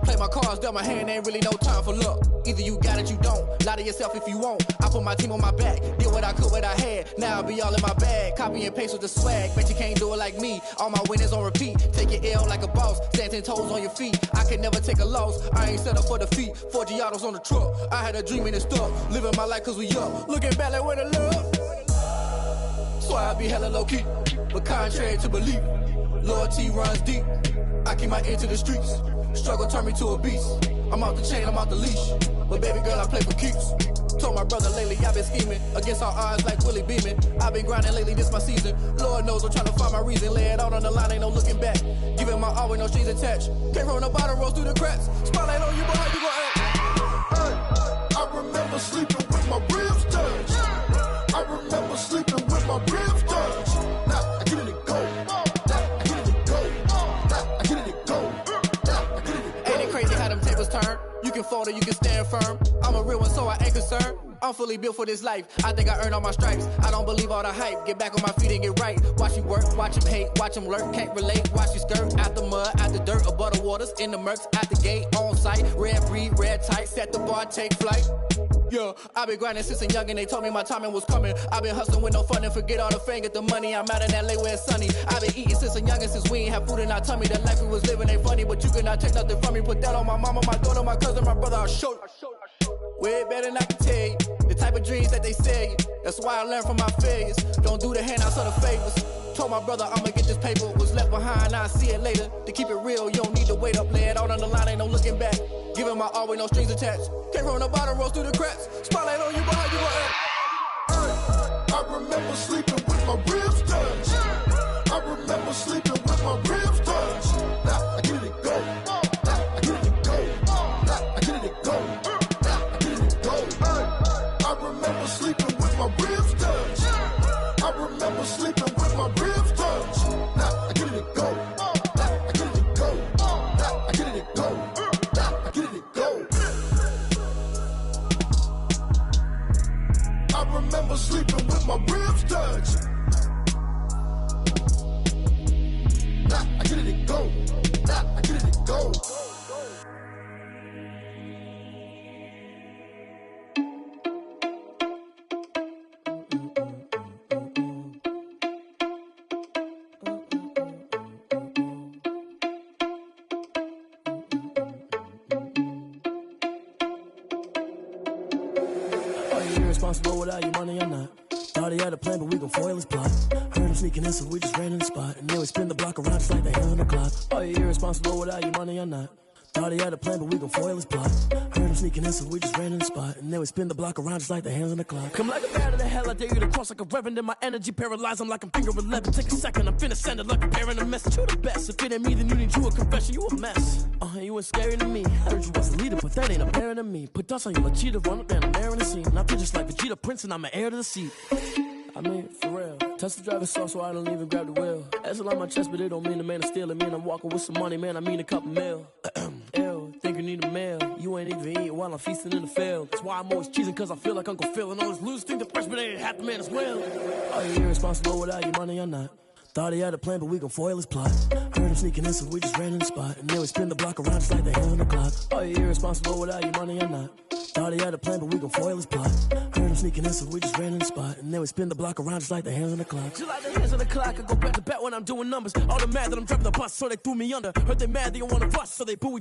Play my cards, dealt my hand, ain't really no time for luck. Either you got it, you don't. Lie to yourself if you won't. I put my team on my back, did what I could, what I had. Now I'll be all in my bag, copy and paste with the swag. Bet you can't do it like me. All my winners on repeat. Take your L like a boss, stand 10 toes on your feet. I can never take a loss. I ain't set up for defeat. 4 Giottos on the truck. I had a dream and it stuck. Living my life cause we up. Looking back like where the love. So I be hella low key, but contrary to belief, loyalty runs deep. I keep my ear to the streets. Struggle turned me to a beast. I'm off the chain, I'm off the leash. But baby girl, I play for keeps. Told my brother lately, I've been scheming against all odds like Willie Beeman. I've been grinding lately, this my season. Lord knows I'm trying to find my reason. Lay it out on the line, ain't no looking back. Giving my all with no strings attached. Came from the bottom, rose through the cracks. Spotlight on you, but how you gon' act? I remember sleeping with my ribs touched. I remember sleeping with my ribs touched. Now I get it to go. Now I get it to go. Now I get it to go. Ain't it crazy how them tables turn? You can fold or you can stand firm. I'm a real one, so I ain't concerned. I'm fully built for this life. I think I earned all my stripes. I don't believe all the hype. Get back on my feet and get right. Watch you work, watch him hate, watch him lurk. Can't relate, watch you skirt. Out the mud, out the dirt, above the waters, in the murks, out the gate, on site. Red breed, red tight, set the bar, take flight. Yeah, I been grinding since a youngin', they told me my timing was coming. I been hustling with no fun and forget all the fame, get the money. I'm out in LA where it's sunny. I been eating since a youngin', since we ain't have food in our tummy. The life we was living ain't funny, but you cannot take nothing from me. Put that on my mama, my daughter, my cousin, my brother, I'll show you. Way better than I can tell you. The type of dreams that they sell you. That's why I learned from my failures. Don't do the handouts or the favors. Told my brother I'ma get this paper. Was left behind, I'll see it later. To keep it real, you don't need to wait up. Lay it out on the line, ain't no looking back. Giving my all with no strings attached. Came from the bottom, rose through the cracks. Spotlight on you, but how you gon' act? I remember sleeping with my ribs touched. I remember sleeping with my ribs touched. Now I get it to go. Now I get it to go. Now I get it to go. Now I get it to go. I remember sleeping with my ribs touched. I remember sleeping with my ribs touched. Now I get it to go. Now I get it to go. Now I get it to go. Now I get it to go. I remember sleeping with my ribs touched. Now I get it to go. Now I get it to go. Irresponsible without your money or not. Thought he had a plan, but we gon' foil his plot. Heard him sneaking in, so we just ran in the spot. And then we spin the block around just like the hand on the clock. Are you irresponsible without your money or not? Thought he had a plan, but we gon' foil his plot. Heard him sneaking in, so we just ran in the spot. And then we spin the block around just like the hands on the clock. Come like a bat of the hell, I dare you to cross like a reverend. In my energy paralyzed, I'm like I'm finger 11. Take a second, I'm finna send it like a bearing a message. You the best, if it ain't me, then you need you a confession. You a mess. You ain't scary to me. Heard you was a leader, but that ain't apparent to me. Put dust on you like Cheetah, run up down, I'm airing the scene. I feel just like Vegeta Prince, and I'm an heir to the seat. I mean, for real. Touch the driver's soft, so I don't even grab the wheel. That's a lot on my chest, but it don't mean the man is stealing. Mean I'm walking with some money, man, I mean a couple mil. Ew, think you need a meal. You ain't even eating while I'm feasting in the field. That's why I'm always cheesing, cause I feel like Uncle Phil. And all those losers think the freshman ain't half the man as well. Are you irresponsible without your money or not? Thought he had a plan, but we gon' foil his plot. Heard him sneaking in, so we just ran in the spot. And then we spin the block around just like the hand on the clock. Are you irresponsible without your money or not? Thought he had a plan, but we gon' foil his plot. Heard him sneaking in, so we just ran in the spot. And then we spin the block around just like the hands on the clock. Just like the hands on the clock, I go back to back when I'm doing numbers. All the mad that I'm driving the bus, so they threw me under. Heard they mad, they don't wanna bust, so they boo